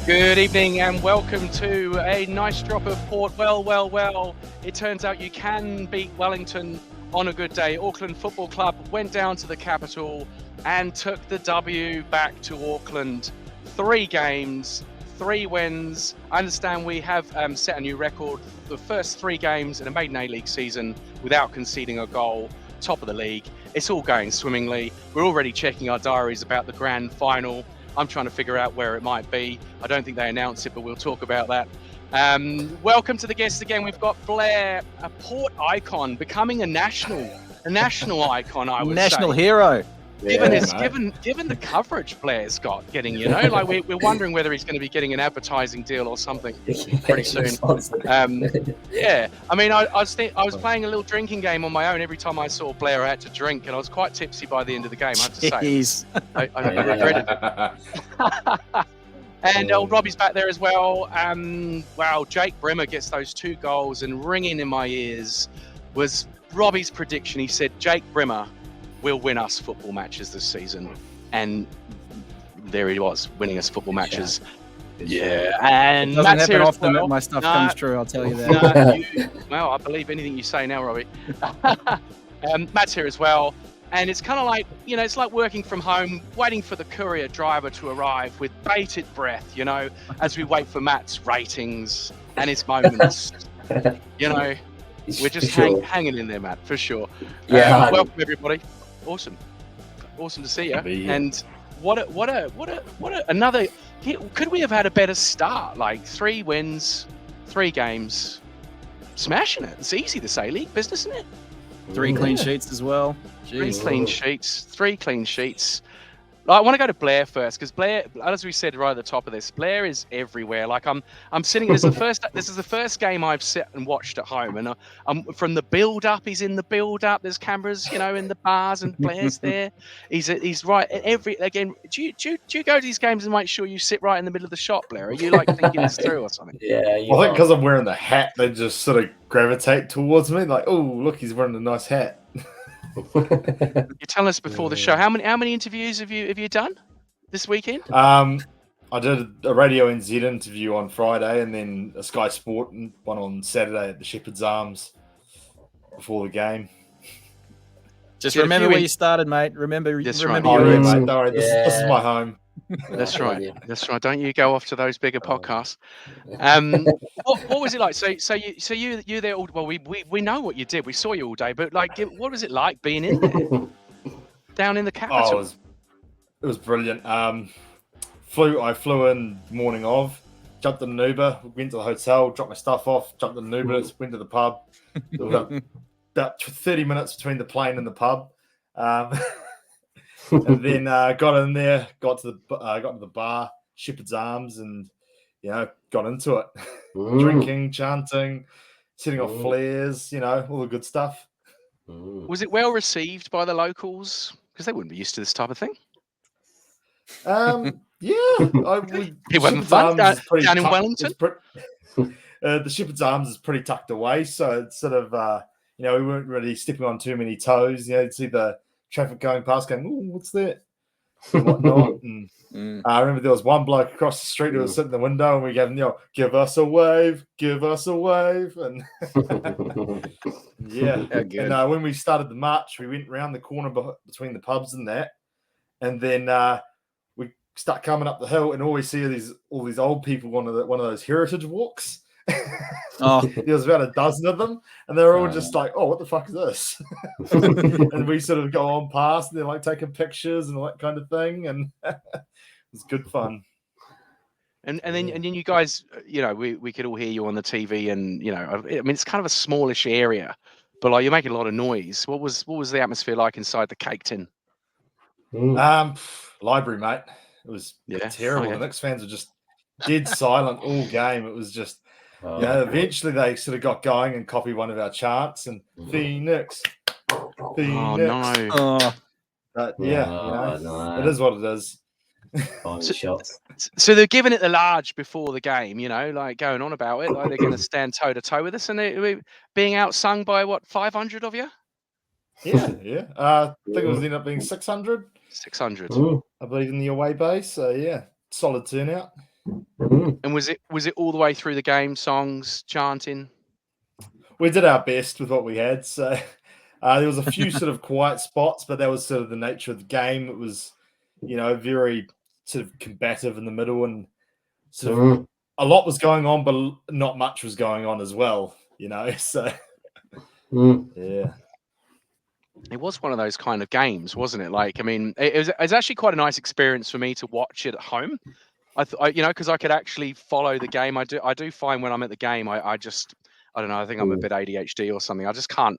Good evening and welcome to a nice drop of port. Well, it turns out you can beat Wellington on a good day. Auckland Football Club went down to the capital and took the W back to Auckland. 3 games, 3 wins. I understand we have set a new record. The first 3 games in a maiden A-League season without conceding a goal. Top of the league. It's all going swimmingly. We're already checking our diaries about the grand final. I'm trying to figure out where it might be. I don't think they announced it, but we'll talk about that. Welcome to the guests again. We've got Blair, a port icon, becoming a national icon, I would say. National hero. Given the coverage Blair's got, like we're wondering whether he's going to be getting an advertising deal or something pretty soon. Yeah, I mean, I was playing a little drinking game on my own. Every time I saw Blair, I had to drink, and I was quite tipsy by the end of the game. I have to say, I regretted it. And old Robbie's back there as well. Wow, Jake Brimmer gets those 2 goals, and ringing in my ears was Robbie's prediction. He said Jake Brimmer will win us football matches this season, and there he was, winning us football matches. Yeah, and it doesn't happen often well. that my stuff comes true, I'll tell you that. Well, I believe anything you say now, Robbie. Matt's here as well, and it's kind of like, it's like working from home, waiting for the courier driver to arrive with bated breath, as we wait for Matt's ratings and his moments. We're just hanging in there, Matt, for sure. Yeah. Welcome everybody. Awesome to see you. And what another. Could we have had a better start? Like 3 wins, 3 games, smashing it. It's easy to say league business, isn't it? 3 clean sheets as well. Jeez. 3 clean sheets. I want to go to Blair first, because Blair, as we said right at the top of this, Blair is everywhere. Like I'm sitting. This is the first game I've sat and watched at home, and I'm from the build up. He's in the build up. There's cameras, in the bars, and Blair's there. He's right again. Do you go to these games and make sure you sit right in the middle of the shot, Blair? Are you like thinking this through or something? Yeah. I think because I'm wearing the hat, they just sort of gravitate towards me. Like, oh, look, he's wearing a nice hat. You tell us before the show. How many interviews have you done this weekend? I did a Radio NZ interview on Friday, and then a Sky Sport one on Saturday at the Shepherd's Arms before the game. Just remember where you started, mate. Remember mate. your Don't worry, this is my home. That's right. That's right. Don't you go off to those bigger podcasts. What was it like? So you there all? Well, we know what you did. We saw you all day, but like, what was it like being in there, down in the capital? It was brilliant. I flew in morning of, jumped in an Uber, went to the hotel, dropped my stuff off, jumped in an Uber, went to the pub. There was about 30 minutes between the plane and the pub. And then got in there, got to the bar, Shepherd's Arms, and got into it. Drinking, chanting, setting off flares, all the good stuff. Was it well received by the locals? Because they wouldn't be used to this type of thing. Yeah, It wasn't fun down in Wellington. The Shepherd's Arms is pretty tucked away, so it's sort of we weren't really stepping on too many toes. You'd see the traffic going past, going, "Ooh, what's that?" and whatnot. And I remember there was one bloke across the street who was sitting in the window, and we gave him, "Give us a wave, give us a wave," and yeah. And when we started the march, we went round the corner between the pubs and that, and then we start coming up the hill, and all we see are all these old people on one of those heritage walks. There was about a dozen of them, and they were all just like, "Oh, what the fuck is this?" And we sort of go on past, and they're like taking pictures and all that kind of thing, and it was good fun. And then you guys, we could all hear you on the TV, and I mean, it's kind of a smallish area, but like you're making a lot of noise. What was the atmosphere like inside the cake tin? Library, mate. It was terrible. The Knicks fans were just dead silent all game. It was just. Eventually they sort of got going and copied one of our chants, and Phoenix. Oh no! But it is what it is. So they're giving it the large before the game, like going on about it, like they're going to stand toe to toe with us, and they're being outsung by 500 of you? Yeah. I think it was ended up being 600. 600. I believe in the away base. So solid turnout. And was it all the way through the game, songs, chanting? We did our best with what we had. So there was a few sort of quiet spots, but that was sort of the nature of the game. It was, very sort of combative in the middle, and sort of a lot was going on, but not much was going on as well. So yeah. It was one of those kind of games, wasn't it? Like, I mean, it was actually quite a nice experience for me to watch it at home. Because I could actually follow the game. I do find when I'm at the game, I don't know. I think I'm a bit ADHD or something. I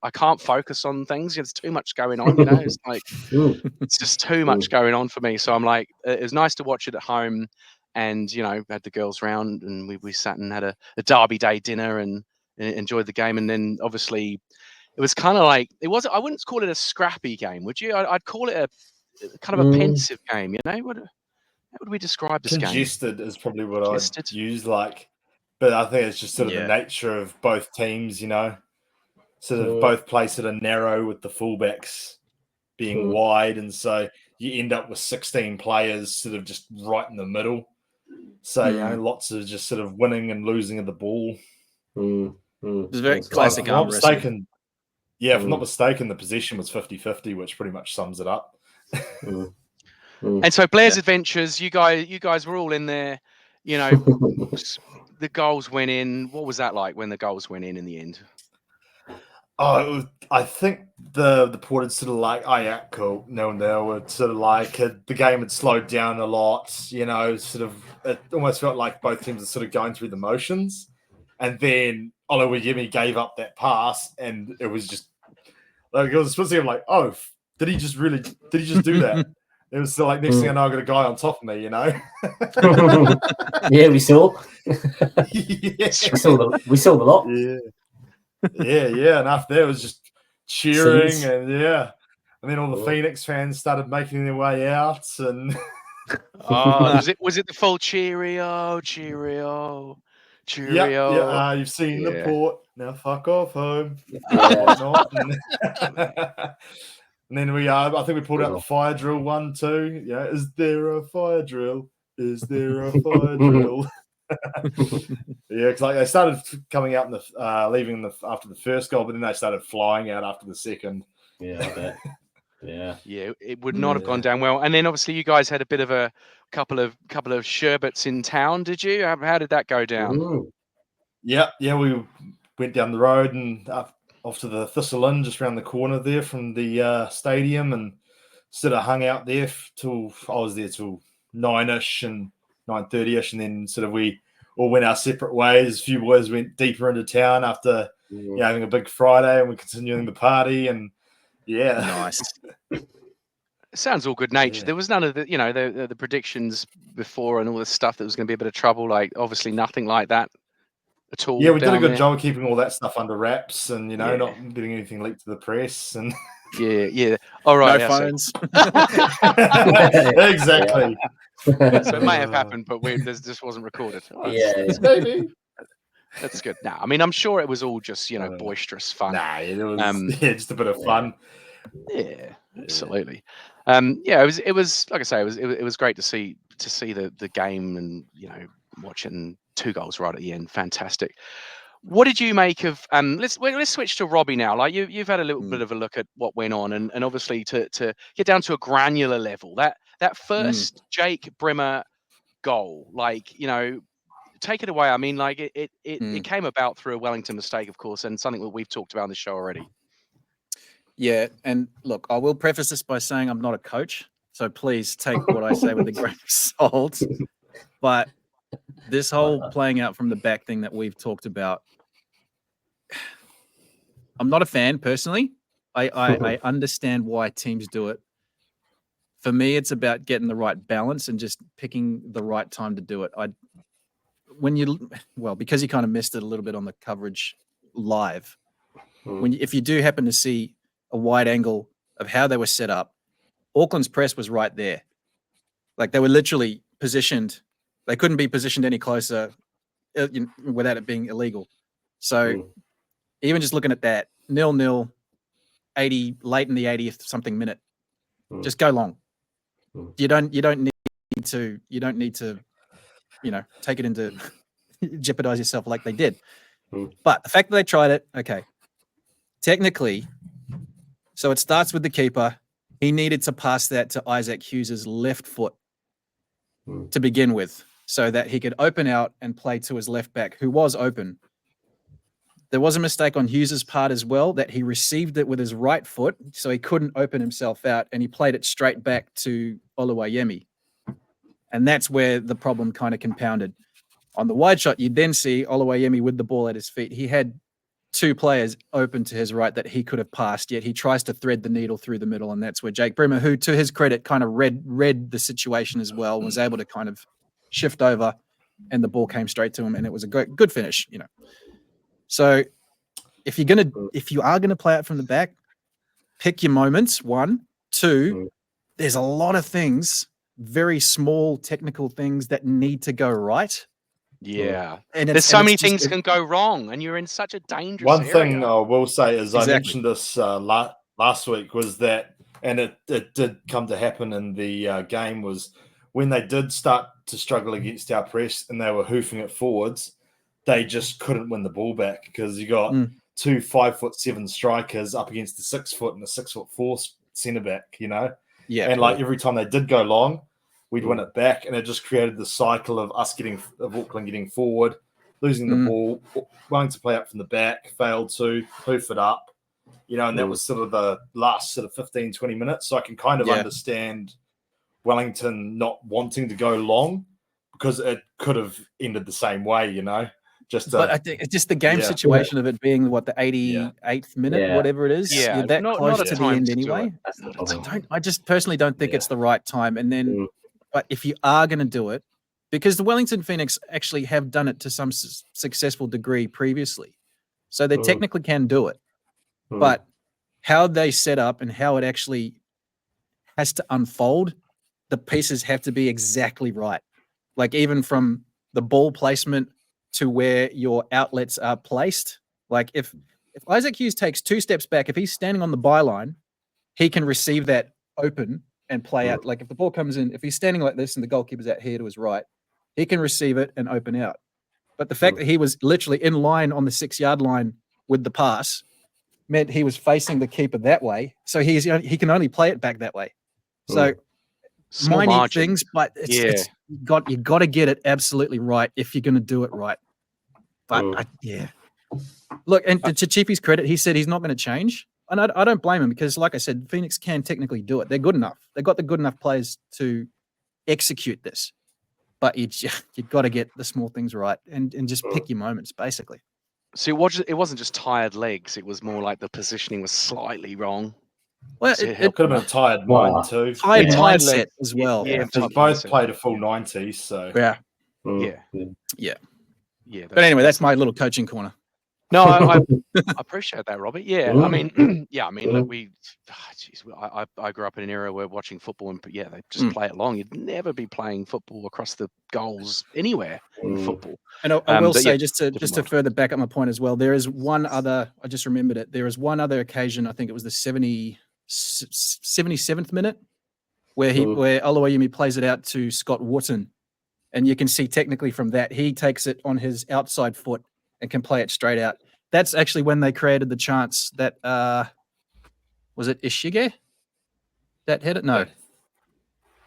can't focus on things. There's too much going on. It's like it's just too much going on for me. So I'm like, it was nice to watch it at home, and had the girls round, and we sat and had a Derby Day dinner and enjoyed the game. And then obviously it was kind of like I wouldn't call it a scrappy game, would you? I'd call it a kind of a pensive game. How would we describe this game? Congested is probably what I'd use. But I think it's just sort of the nature of both teams. Sort of both play sort of narrow with the fullbacks being wide, and so you end up with 16 players sort of just right in the middle. So lots of just sort of winning and losing of the ball. It's very classic arm wrestling. Yeah, if I'm not mistaken, the possession was 50-50, which pretty much sums it up. And so Blair's Adventures, you guys were all in there, the goals went in. What was that like when the goals went in the end? I think the port had sort of like, cool, 0-0. It's sort of like the game had slowed down a lot, sort of, it almost felt like both teams were sort of going through the motions. And then Oluwayemi gave up that pass, and it was just like, it was supposed to be like, did he just do that? It was still like, next thing I know, I got a guy on top of me, Yeah, we saw. Yes. We saw the lot. Yeah. And after that, it was just cheering, and then all the Phoenix fans started making their way out, and was it the full cheerio? Yeah, you've seen the port. Now fuck off home. And then I think we pulled out the fire drill one too. Yeah, is there a fire drill? Is there a fire drill? Because they started coming out leaving after the first goal, but then they started flying out after the second. Yeah, I bet. Yeah, it would not have gone down well. And then obviously you guys had a bit of a couple of sherbets in town, did you? How did that go down? Yeah, we went down the road and off to the Thistle Inn, just around the corner there from the stadium, and sort of hung out there till I was there till 9ish and 9:30ish, and then sort of we all went our separate ways. A few boys went deeper into town after having a big Friday, and we're continuing the party, and nice. Sounds all good natured. There was none of the the predictions before and all the stuff that was going to be a bit of trouble. Like obviously nothing like that at all. Yeah, we did a good job of keeping all that stuff under wraps, and not letting anything leak to the press. And all right, no phones. Exactly. So it may have happened, but this just wasn't recorded. Maybe. That's good. Now, I mean, I'm sure it was all just boisterous fun. Nah, it was just a bit of fun. Yeah, absolutely. It was like I say, it was great to see the game, and watching 2 goals right at the end. Fantastic. What did you make of? Let's switch to Robbie now. Like you've had a little bit of a look at what went on, and obviously to get down to a granular level, that first Jake Brimmer goal, take it away. I mean, it came about through a Wellington mistake, of course, and something that we've talked about on the show already. Yeah, and look, I will preface this by saying I'm not a coach, so please take what I say with a grain of salt. But this whole playing out from the back thing that we've talked about, I'm not a fan personally. I understand why teams do it. For me, it's about getting the right balance and just picking the right time to do it. Because you kind of missed it a little bit on the coverage live. If you do happen to see a wide angle of how they were set up, Auckland's press was right there. Like they were literally positioned. They couldn't be positioned any closer without it being illegal. So even just looking at that, 0-0, 80 late in the 80th something minute, just go long. You don't need to take it into jeopardize yourself like they did. Mm. But the fact that they tried it, okay, technically, so it starts with the keeper. He needed to pass that to Isaac Hughes's left foot to begin with, so that he could open out and play to his left back, who was open. There was a mistake on Hughes's part as well, that he received it with his right foot, so he couldn't open himself out, and he played it straight back to Oluwayemi. And that's where the problem kind of compounded. On the wide shot, you then see Oluwayemi with the ball at his feet. He had two players open to his right that he could have passed, yet he tries to thread the needle through the middle, and that's where Jake Brimmer, who, to his credit, kind of read the situation as well, was able to kind of shift over, and the ball came straight to him, and it was a good finish, So if you are gonna play it from the back, pick your moments. 1, 2. There's a lot of things, very small technical things that need to go right. Yeah, And there's so many things can go wrong, and you're in such a dangerous One area. thing I will say is Exactly. I mentioned this last week was that, and it did come to happen in the game, was when they did start to struggle against our press and they were hoofing it forwards, they just couldn't win the ball back because you got two 5'7" strikers up against a 6 foot and a 6'4" centre back, Yeah. And like every time they did go long, we'd win it back, and it just created the cycle of Auckland getting forward, losing the ball, wanting to play up from the back, failed to hoof it up, and that was sort of the last sort of 15, 20 minutes. So I can kind of understand Wellington not wanting to go long, because it could have ended the same way, But I think it's just the game situation of it being the 88th minute, whatever it is. Yeah, You're that close to the time end to do anyway. it. That's the problem. I just personally don't think it's the right time. And then, but if you are going to do it, because the Wellington Phoenix actually have done it to some successful degree previously, so they technically can do it. But how they set up and how it actually has to unfold, the pieces have to be exactly right. Like even from the ball placement to where your outlets are placed. Like if Isaac Hughes takes 2 steps back, if he's standing on the byline, he can receive that open and play out. Like if the ball comes in, if he's standing like this and the goalkeeper's out here to his right, he can receive it and open out. But the fact that he was literally in line on the 6-yard line with the pass meant he was facing the keeper that way. So he can only play it back that way. So Small minor margin. things, but it's you got to get it absolutely right if you're going to do it right. But look, and to Chippy's credit, he said he's not going to change, and I don't blame him, because, like I said, Phoenix can technically do it. They're good enough. They've got the good enough players to execute this. But you've got to get the small things right and just pick your moments, basically. So it wasn't just tired legs; it was more like the positioning was slightly wrong. Well, It could have been a tired mind too. tired tired mindset leg. as well. Yeah, They both played a full 90, so Yeah. Yeah. But anyway, that's my little coaching corner. No, I appreciate that, Robbie. Yeah, I mean, look, I grew up in an era where watching football and they just play it long. You'd never be playing football across the goals anywhere in football. And I will say, just to further back up my point as well, there is one other. I just remembered it. There is one other occasion. I think it was the 77th minute where Oluwayemi plays it out to Scott Wharton, and you can see technically from that he takes it on his outside foot and can play it straight out. That's actually when they created the chance that was it Ishige that hit it? No,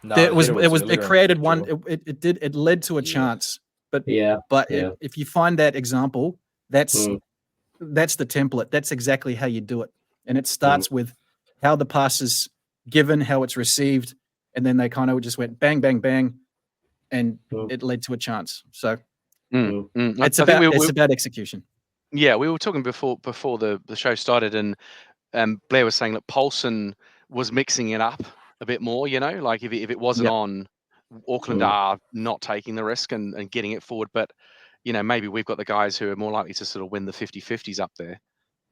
it created one. It led to a chance, but if you find that example, that's the template. That's exactly how you do it, and it starts with how the pass is given, how it's received, and then they kind of just went bang, bang, bang, and it led to a chance. So. It's about execution. Yeah, we were talking before the show started, and Blair was saying that Paulson was mixing it up a bit more. Like if it wasn't on, Auckland are not taking the risk and getting it forward. But maybe we've got the guys who are more likely to sort of win the 50-50s up there.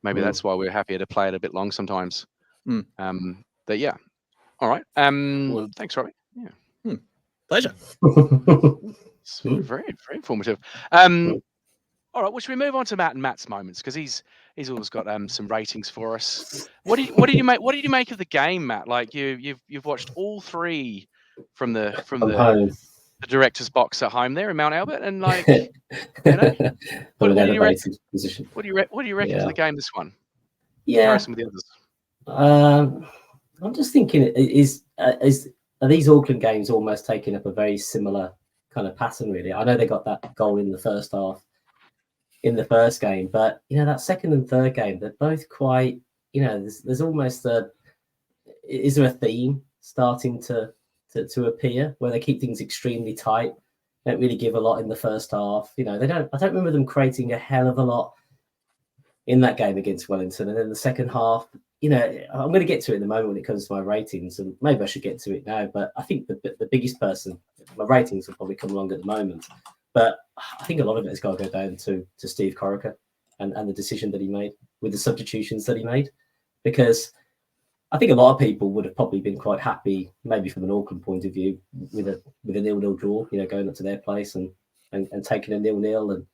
Maybe that's why we're happier to play it a bit long sometimes. But yeah, all right. Thanks, Robbie. Yeah, pleasure. It's very, very informative. All right, well, should we move on to Matt and Matt's moments, because he's always got some ratings for us. What did you make of the game, Matt? Like you've watched all three from the the director's box at home there in Mount Albert, and like, you know, From an what do you reckon? elevated position. What do you reckon Yeah. for the game this one? Yeah. Comparison with the others. I'm just thinking, are these Auckland games almost taking up a very similar kind of pattern? Really, I know they got that goal in the first half in the first game, but that second and third game, they're both quite. There's almost is there a theme starting to appear where they keep things extremely tight, don't really give a lot in the first half. I don't remember them creating a hell of a lot in that game against Wellington, and then the second half. I'm going to get to it in a moment when it comes to my ratings, and maybe I should get to it now. But I think the biggest person, my ratings will probably come along at the moment. But I think a lot of it has got to go down to Steve Corica and the decision that he made with the substitutions that he made, because I think a lot of people would have probably been quite happy, maybe from an Auckland point of view, with a 0-0 draw, going up to their place and taking a 0-0 and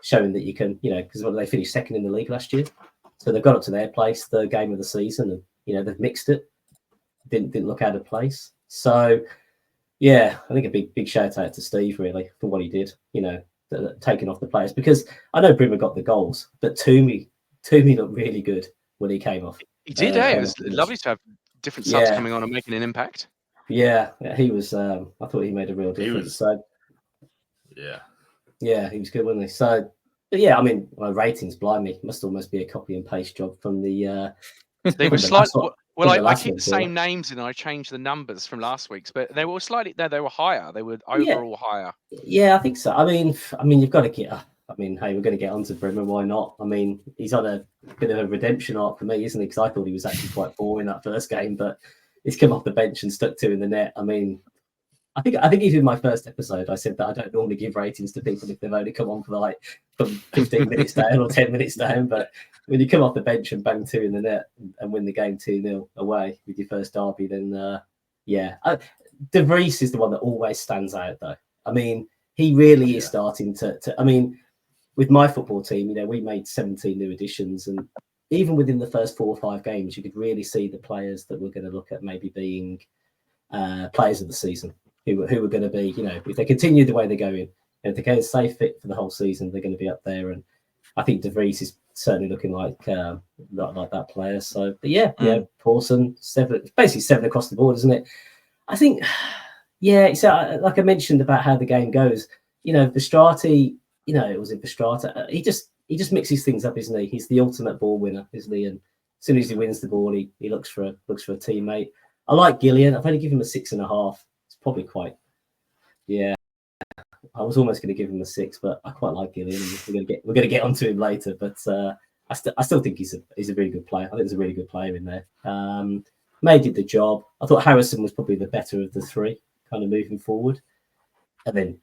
showing that you can, because they finished second in the league last year. So they've got up to their place, third game of the season, and they've mixed it. Didn't look out of place. So yeah, I think a big shout out to Steve really for what he did. Taking off the players, because I know Brimmer got the goals, but Toomey looked really good when he came off. He did, It was lovely to have different subs coming on and making an impact. Yeah, he was. I thought he made a real difference. Yeah, he was good, wasn't he? So. But yeah, I mean, my ratings, blimey, must almost be a copy and paste job from the. They were slightly. I keep the same names in. I changed the numbers from last week's, but they were slightly. They were higher. They were overall higher. Yeah, I think so. I mean, you've got to get. Hey, we're going to get onto Brimmer. Why not? I mean, he's on a bit of a redemption arc for me, isn't he? Because I thought he was actually quite boring that first game, but he's come off the bench and stuck two in the net. I mean. I think even in my first episode, I said that I don't normally give ratings to people if they've only come on for from 15 minutes down or 10 minutes down. But when you come off the bench and bang two in the net and win the game 2-0 away with your first derby, then De Vries is the one that always stands out, though. I mean, he really is starting to. I mean, with my football team, we made 17 new additions, and even within the first 4 or 5 games, you could really see the players that we're going to look at maybe being players of the season. Who are going to be, if they continue the way they're going, and if they can stay fit for the whole season, they're going to be up there. And I think De Vries is certainly looking like that player. So, but Pawson, 7, basically 7 across the board, isn't it? I think, it's like I mentioned about how the game goes. Verstrati, Verstrata? He just mixes things up, isn't he? He's the ultimate ball winner, isn't he? And as soon as he wins the ball, he looks for a teammate. I like Gillian. I've only given him a 6.5. Probably quite, I was almost going to give him a 6, but I quite like Gillian. We're going to get onto him later, but I still think he's a really good player. I think there's a really good player in there. May did the job. I thought Harrison was probably the better of the 3, kind of moving forward. And then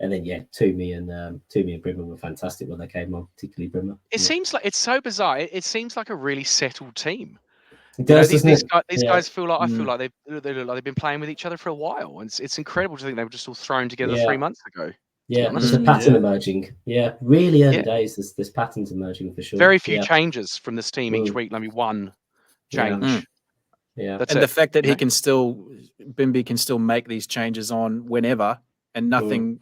Toomey and Brimmer were fantastic when they came on, particularly Brimmer. It seems like it's so bizarre. It seems like a really settled team. These guys feel like I feel like they look like they've been playing with each other for a while, and it's incredible to think they were just all thrown together 3 months ago. Yeah, there's a pattern emerging. Yeah, really early days. There's patterns emerging for sure. Very few changes from this team each week. Maybe one change. Yeah, that's and the fact that Bimby can still make these changes on whenever, and nothing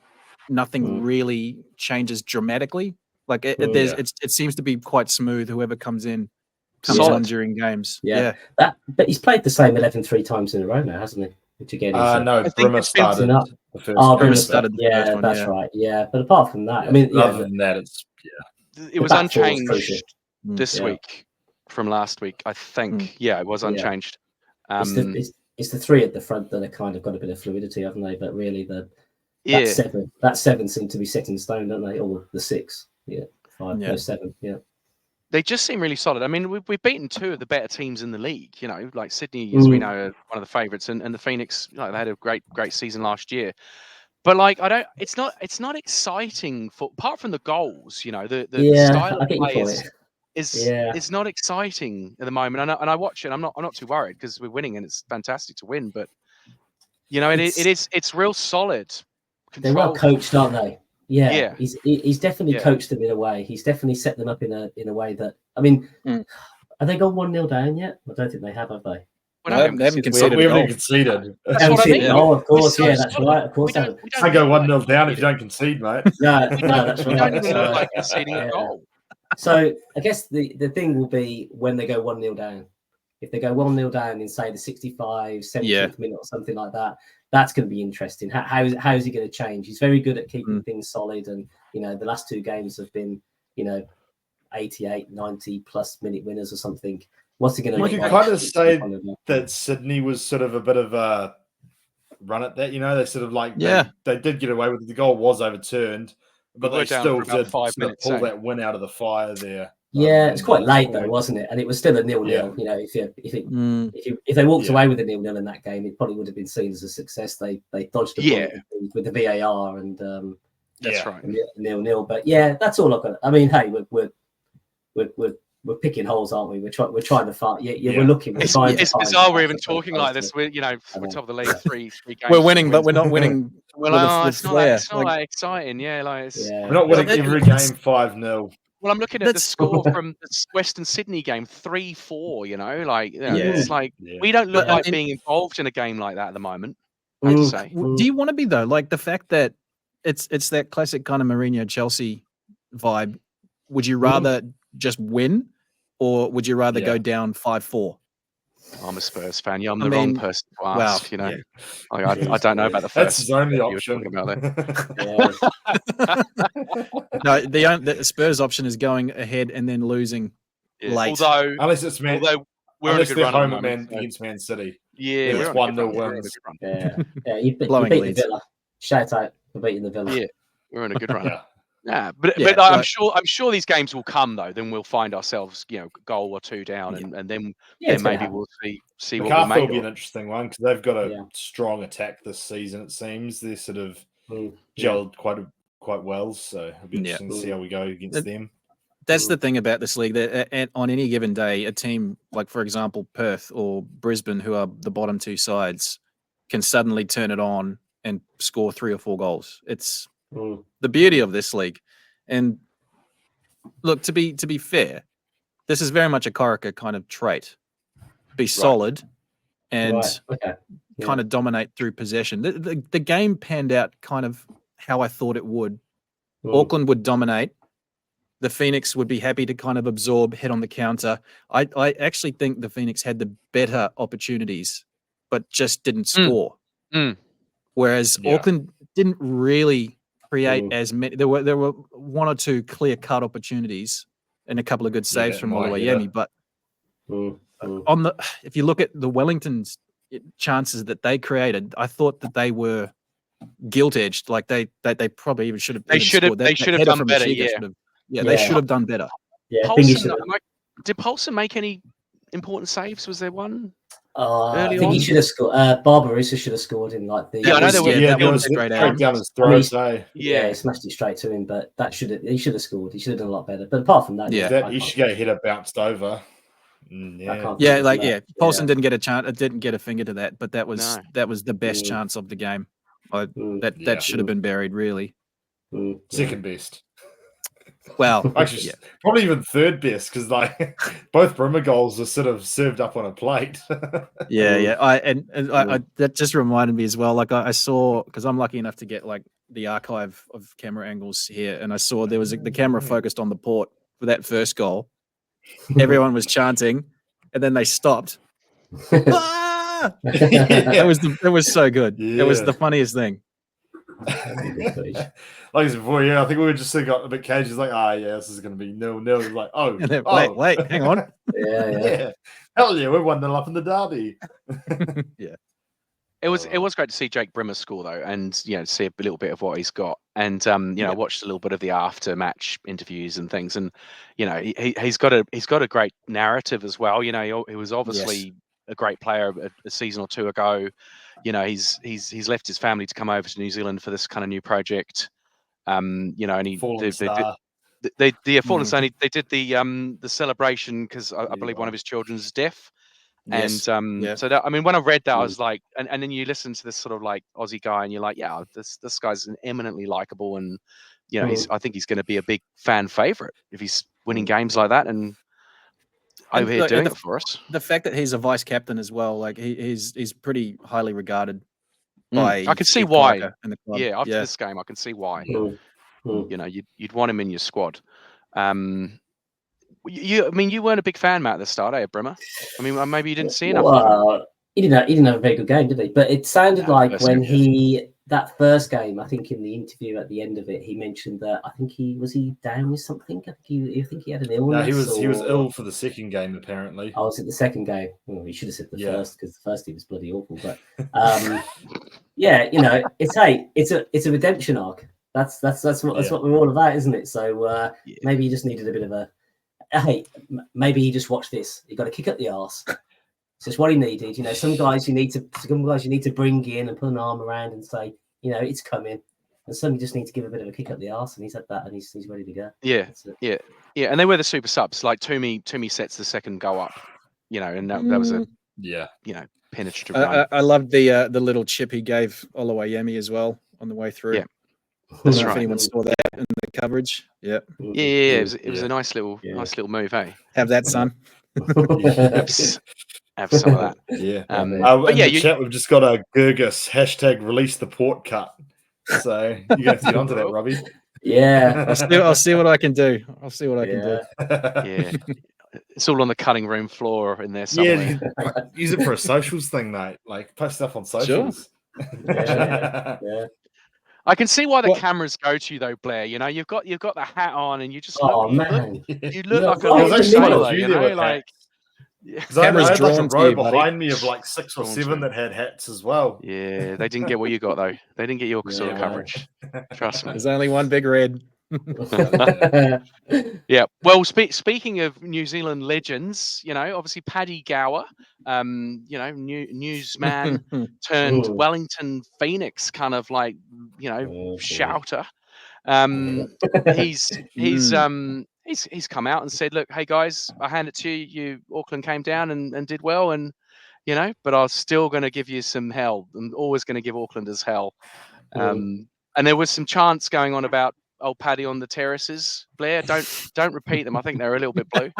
really changes dramatically. Like it seems to be quite smooth. Whoever comes on during games. But he's played the same 11 3 times in a row now, hasn't he? Which again, no, Brimmer started up. The first Brimmer started the first one. That's right. Yeah, but apart from that, I mean, other than that, it was unchanged this week from last week. I think. Yeah, it was unchanged. It's the 3 at the front that have kind of got a bit of fluidity, haven't they? But really, that 7 seem to be set in stone, don't they? Or the 6, 5, no 7, They just seem really solid. I mean, we've beaten 2 of the better teams in the league. Like Sydney, as we know, are one of the favourites, and the Phoenix. They had a great season last year. But it's not exciting apart from the goals. The style of play is not exciting at the moment. And I watch it. I'm not too worried because we're winning and it's fantastic to win. But it's real solid. They're well coached, aren't they? Yeah. He's definitely coached them in a way. He's definitely set them up in a way that, I mean, have they gone 1-0 down yet? I don't think they have they? We They haven't conceded. conceded We a haven't goal. conceded. That's what I mean. Oh, of course, We're yeah, so that's solid. right. Of course, We don't Can't go look 1-0 down if you don't concede, mate. no, we no, don't, that's we right. don't even So, look like conceding a yeah. goal. So I guess the thing will be when they go 1-0 down. If they go 1-0 down in, say, the 65, 70th minute or something like that, that's going to be interesting. How is he going to change? He's very good at keeping things solid. And, the last two games have been, 88, 90 plus minute winners or something. What's he going to We look can like? kind of say that Sydney was sort of a bit of a run at that. They sort of like, they did get away with it. The goal was overturned, but We were they down still for about did 5 sort of minutes, pull eh? that win out of the fire there. Yeah, it's quite late though, point. wasn't it? And it was still a 0-0. If they walked away with a 0-0 in that game, it probably would have been seen as a success. They dodged a bullet with the VAR and That's right. 0-0. But yeah, that's all I've got. I mean, hey, we're picking holes, aren't we? We're trying to find. We're looking. We're trying. It's to bizarre. find We're even talking like this. We're top of the league. Three games. We're winning, but we're not winning. Well, with it's flair. not that exciting. Yeah, We're not winning every game 5-0. Well, I'm looking at the score from the Western Sydney game, 3-4. It's like we don't look like being involved in a game like that at the moment. I have to say. Do you want to be though? Like the fact that it's that classic kind of Mourinho Chelsea vibe. Would you rather just win, or would you rather go down 5-4? I'm a Spurs fan. I'm the wrong person to ask. Wow, I don't know about the first. That's his only you were option. talking about that. No, the Spurs option is going ahead and then losing late. Unless it's we're on a good run home against Man City. Yeah, it's 1-0 wins. You beat the Villa. Shout out for beating the Villa. Yeah, we're on a good run. But I'm sure these games will come though. Then we'll find ourselves, goal or two down, and then maybe we'll see what Maccas we make. will be an interesting one because they've got a strong attack this season. It seems they're sort of gelled quite well. So it'll be interesting to see how we go against them. That's the thing about this league. That on any given day, a team like, for example, Perth or Brisbane, who are the bottom two sides, can suddenly turn it on and score 3 or 4 goals. It's the beauty of this league. And look, to be fair, this is very much a Corica kind of trait. Be solid and kind of dominate through possession. The game panned out kind of how I thought it would. Auckland would dominate. The Phoenix would be happy to kind of absorb, hit on the counter. I actually think the Phoenix had the better opportunities, but just didn't score. Whereas Auckland didn't really create as many. There were 1 or 2 clear-cut opportunities and a couple of good saves from Oluwayemi. But if you look at the Wellington's chances that they created, I thought that they were gilt-edged. Like they probably even should have. They should have done better. They should have done better. Yeah, did Paulson make any important saves? Was there one? I think he should have scored. Barbarossa should have scored in like the. I know there was a great straight down his throat. He smashed it straight to him, but he should have scored. He should have done a lot better. But apart from that, he should get a header bounced over. Paulson didn't get a chance. Didn't get a finger to that, but that was the best chance of the game. That should have been buried, really. Second best. Well, actually, probably even third best because like both Brimmer goals are sort of served up on a plate. I that just reminded me as well. Like I saw, because I'm lucky enough to get like the archive of camera angles here, and I saw there was the camera focused on the port for that first goal. Everyone was chanting, and then they stopped. It was so good. It was the funniest thing. Like I said before, I think we were just got a bit cagey. It's like, this is going to be 0-0. Like, wait, hang on. Hell yeah, we're 1-0 up in the derby. It was great to see Jake Brimmer score though, and see a little bit of what he's got. And I watched a little bit of the after match interviews and things, and he's got a great narrative as well. He was obviously a great player a season or two ago. He's left his family to come over to New Zealand for this kind of new project. And Fallen Star. They did the celebration because I believe one of his children's deaf. Yes. And so that, when I read that, I was like, and then you listen to this sort of like Aussie guy, and you're like, this guy's an eminently likable, and I think he's going to be a big fan favorite if he's winning games like that. And over here look, doing and it for us. the fact that he's a vice captain as well, like he's pretty highly regarded by I can see Steve why. Clarker and the club. Yeah, after this game, I can see why. Mm. You know, you'd want him in your squad. I mean, you weren't a big fan, Matt, at the start, eh, Brimmer? I mean, maybe you didn't see enough of him. Well, he didn't have a very good game, did he? But it sounded No, like first when game, that first game, I think in the interview at the end of it, he mentioned that I think he down with something. I think he had an illness. No, he was ill for the second game apparently. Oh, was it the second game? Well, he should have said the Yeah. first, because the first game was bloody awful. But yeah, you know, it's a redemption arc. That's what we're all about, isn't it? So maybe he just needed a bit of a maybe he just watched this. He got a kick up the arse. It's just what he needed. You know, some guys you need to bring in and put an arm around and say, you know, it's coming. And some you just need to give a bit of a kick up the arse, and he's had that, and he's ready to go. Yeah. And they were the super subs. Like Toomey sets the second goal up. You know, and that was a penetrative run. I loved the little chip he gave Oluwayemi as well on the way through. Yeah. That's That's right. If right. anyone saw that in the coverage, yeah. Yeah. It was a nice little move, eh? Have that, son. Have some of that. Yeah. But yeah, in the chat, we've just got a Gurgus # release the port cut. So you got to get onto that, Robbie. Yeah. I'll see what I can do. I'll see what I can do. Yeah. It's all on the cutting room floor in there somewhere. Yeah, use it for a socials thing, mate. Like post stuff on socials. Yeah. I can see why the cameras go to you though, Blair. You know, you've got the hat on, and you just look like a little sailor. You know, like because I had like a drawn to row you, buddy. behind me of like 6 or 7 that had hats as well. Yeah, they didn't get what you got though. They didn't get your sort of coverage. Trust me. There's only one big red. Yeah. Well, speaking of New Zealand legends, you know, obviously Paddy Gower, you know, newsman turned Wellington Phoenix kind of like, you know, shouter. He's come out and said, look, hey guys, I hand it to you. Auckland came down and did well, and you know, but I was still going to give you some hell. I'm always going to give Aucklanders hell. And there was some chants going on about old Paddy on the terraces. Blair, don't repeat them. I think they're a little bit blue.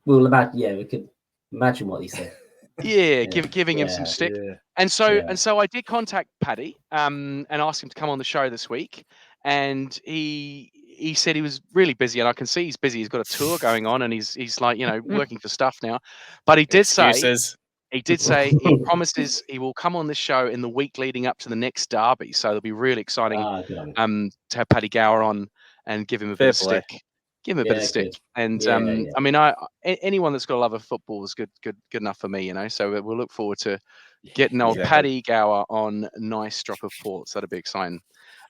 We could imagine what he said. Yeah, giving him some stick. Yeah. And so I did contact Paddy and ask him to come on the show this week. And he said he was really busy, and I can see he's busy. He's got a tour going on, and he's like, you know, working for stuff now. But he did say he promises he will come on this show in the week leading up to the next derby. So it'll be really exciting to have Paddy Gower on and give him a bit of stick. Give him a bit of stick. And I mean, anyone that's got a love of football is good enough for me, you know. So we'll look forward to getting old Paddy Gower on Nice Drop of Ports. That'll be exciting.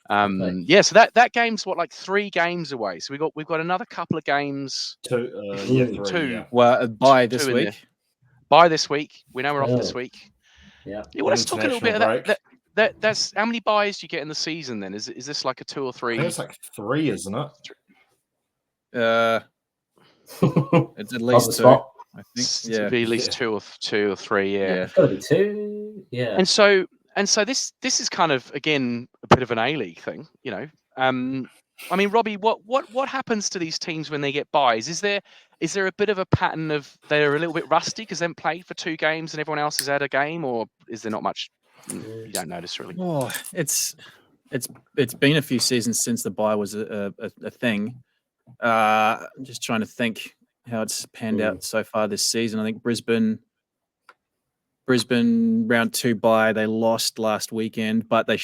So that game's like 3 games away. So we've got another couple of games. 2. 2. Well, by this week. By this week. We know we're off this week. Yeah. Let's talk a little bit of that. That's how many buys do you get in the season then? Is this like a 2 or 3? I think it's like 3, isn't it? It's at least 2. I think. It'd be at least 2 or 3. Yeah. It's got to be 2. Yeah. And so this is kind of, again, a bit of an A-League thing, you know. I mean, Robbie, what happens to these teams when they get buys? Is there a bit of a pattern of they're a little bit rusty because they haven't played for 2 games and everyone else has had a game, or is there not much you don't notice really? Oh, it's been a few seasons since the buy was a thing. I'm just trying to think how it's panned out so far this season. I think Brisbane round 2 bye, they lost last weekend, but they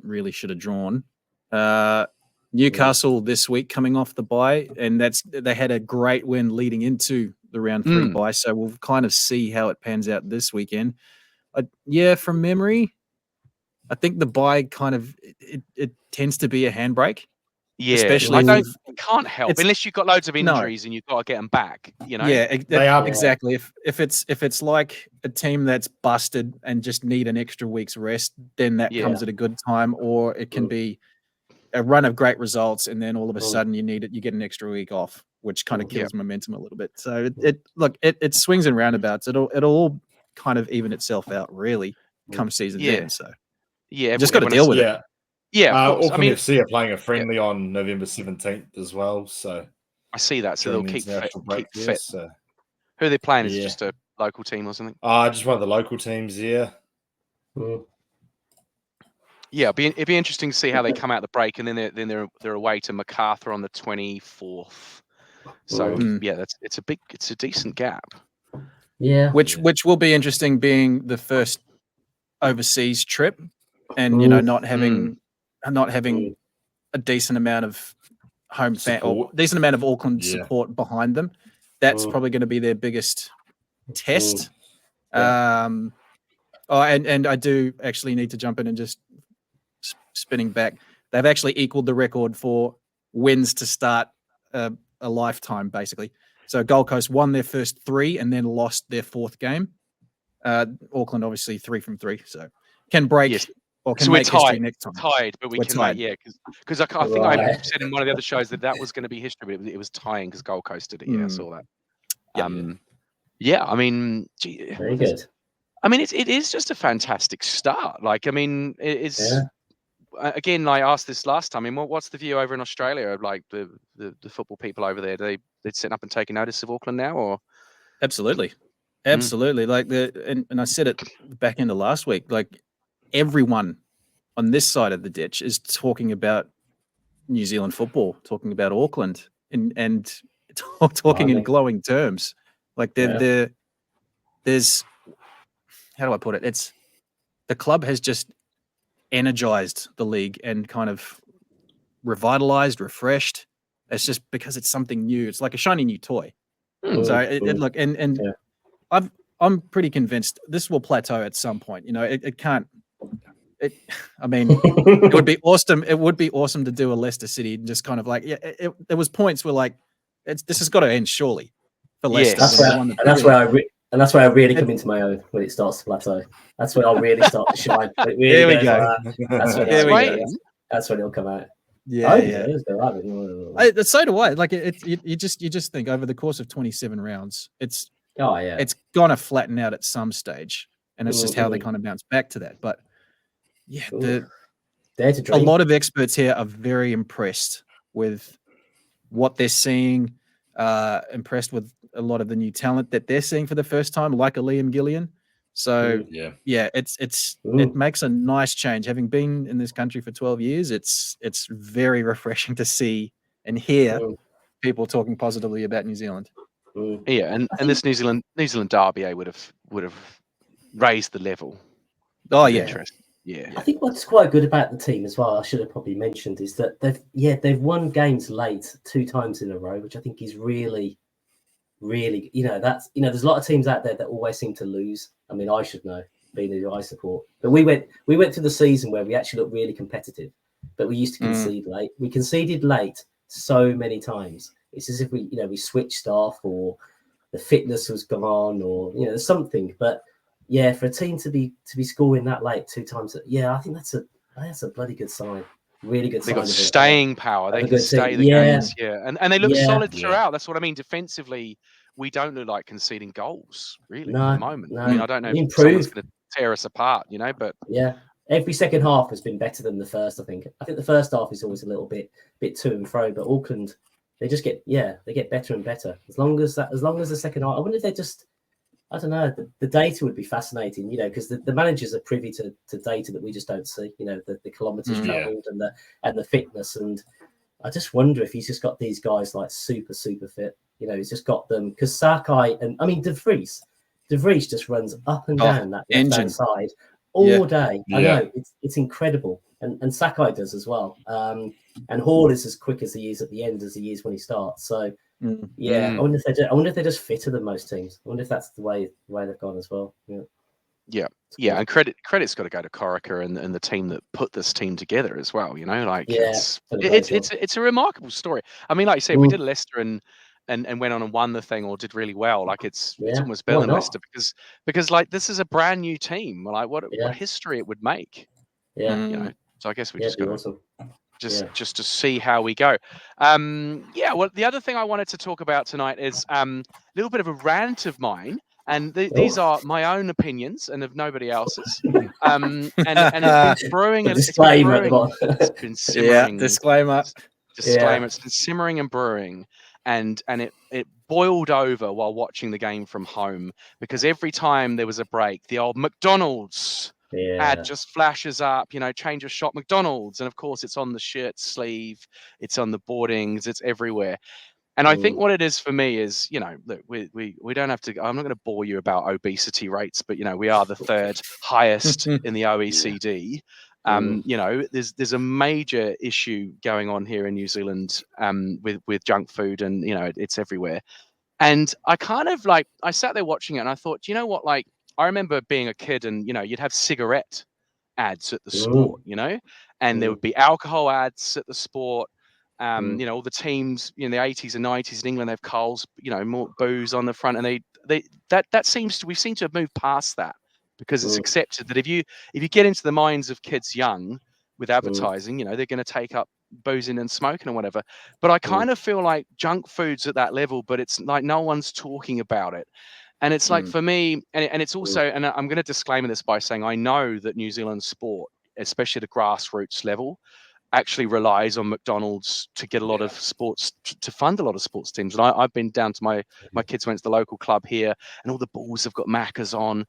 really should have drawn. Newcastle this week coming off the bye, and they had a great win leading into the round 3 bye. So we'll kind of see how it pans out this weekend. From memory, I think the bye kind of it tends to be a handbrake. Yeah, especially it can't help unless you've got loads of injuries and you've got to get them back. You know, exactly. If it's like a team that's busted and just need an extra week's rest, then that comes at a good time. Or it can be a run of great results, and then all of a sudden you get an extra week off, which kind of kills momentum a little bit. So it swings and roundabouts. It'll all kind of even itself out really come season's end. So just got to deal with it. Yeah, Auckland FC are playing a friendly on November 17th as well. So I see that. So during they'll the keep fit. international break. Keep fit. So. Who they're playing is Yeah. just a local team or something. Just one of the local teams. Yeah. Mm. Yeah, it'd be interesting to see how they come out the break, and then they're away to Maccas on the 24th. So yeah, it's a decent gap. Yeah. Which will be interesting, being the first overseas trip, and not having a decent amount of home fan or decent amount of Auckland support behind them. That's probably going to be their biggest test. And I do actually need to jump in and just spinning back. They've actually equaled the record for wins to start a lifetime, basically. So Gold Coast won their first 3 and then lost their 4th game. Auckland obviously 3 from 3, so can break or can make history next time. Tied, but we're tied. Because I think I said in one of the other shows that was going to be history, but it was tying because Gold Coast did it. Yeah, I saw that. I mean, very good. I mean, it is just a fantastic start. Like, I mean, it's again. I asked this last time. I mean, what's the view over in Australia of like the football people over there? They're sitting up and taking notice of Auckland now, or absolutely. Like and I said it back into last week. Like, everyone on this side of the ditch is talking about New Zealand football, talking about Auckland, and talking in glowing terms. Like there's how do I put it? It's the club has just energized the league and kind of revitalized, refreshed. It's just because it's something new. It's like a shiny new toy. So I'm pretty convinced this will plateau at some point. It can't. I mean, it would be awesome. It would be awesome to do a Leicester City and just kind of like, there was points where like, this has got to end surely for Leicester. That's where I really come into my own when it starts to plateau. That's when I'll really start to shine. There we go. That's when it'll come out. Yeah. So do I. Like you just think over the course of 27 rounds, it's gonna flatten out at some stage, and it's just how they kind of bounce back to that. But a lot of experts here are very impressed with what they're seeing. Impressed with a lot of the new talent that they're seeing for the first time, like a Liam Gillian. So it makes a nice change. Having been in this country for 12 years, it's very refreshing to see and hear people talking positively about New Zealand. Yeah, and this New Zealand derby would have raised the level. Oh yeah. Interest. Yeah. I think what's quite good about the team as well, I should have probably mentioned, is that they've won games late 2 times in a row, which I think is really, really, there's a lot of teams out there that always seem to lose. I mean, I should know, being who I support. But we went through the season where we actually looked really competitive, but we used to concede late. We conceded late so many times. It's as if we switched off, or the fitness was gone, or there's something. But yeah, for a team to be scoring that late 2 times, I think that's a bloody good sign. Really good sign. They've got staying power. They can stay the games. Yeah. And they look solid throughout. That's what I mean. Defensively, we don't look like conceding goals, really, at the moment. No. I mean, I don't know if someone's going to tear us apart, but every second half has been better than the first. I think the first half is always a little bit to and fro, but Auckland, they just get better and better. As long as the second half, I wonder if they're just, I don't know. The data would be fascinating, because the managers are privy to data that we just don't see. The kilometres travelled and the fitness, and I just wonder if he's just got these guys like super fit. He's just got them, because Sakai and De Vries just runs up and down that left-hand side all day. I know it's incredible, and Sakai does as well. And Hall is as quick as he is at the end as he is when he starts. So. I wonder if they're just fitter than most teams. I wonder if that's the way they've gone as well. Yeah. And credit's got to go to Corica and the team that put this team together as well. It's a remarkable story. I mean, like you say, we did Leicester and went on and won the thing, or did really well. Like it's almost better than Leicester because like this is a brand new team. Like what history it would make. Yeah. So I guess we just got awesome. Just to see how we go. Well, the other thing I wanted to talk about tonight is a little bit of a rant of mine, and these are my own opinions and of nobody else's. And it's been brewing. It's been simmering. Disclaimer. It's been simmering and brewing. and it boiled over while watching the game from home, because every time there was a break, the old McDonald's ad just flashes up, change of shop McDonald's, and of course it's on the shirt sleeve, it's on the boardings, it's everywhere. And I think what it is for me is, look, we don't have to. I'm not going to bore you about obesity rates, but we are the third highest in the OECD. There's a major issue going on here in New Zealand with junk food, and it's everywhere. And I kind of I sat there watching it, and I thought, you know what, I remember being a kid, and you'd have cigarette ads at the sport, and there would be alcohol ads at the sport. All the teams in the 80s and 90s in England, they have Coles, more booze on the front, and we seem to have moved past that, because it's accepted that if you get into the minds of kids young with advertising, they're going to take up boozing and smoking or whatever. But I kind of feel like junk food's at that level, but it's like no one's talking about it. And it's like, for me, and it's also, and I'm going to disclaimer this by saying I know that New Zealand sport, especially at a grassroots level, actually relies on McDonald's to get a lot of sports, to fund a lot of sports teams. And I've been down to my kids went to the local club here, and all the balls have got Maccas on.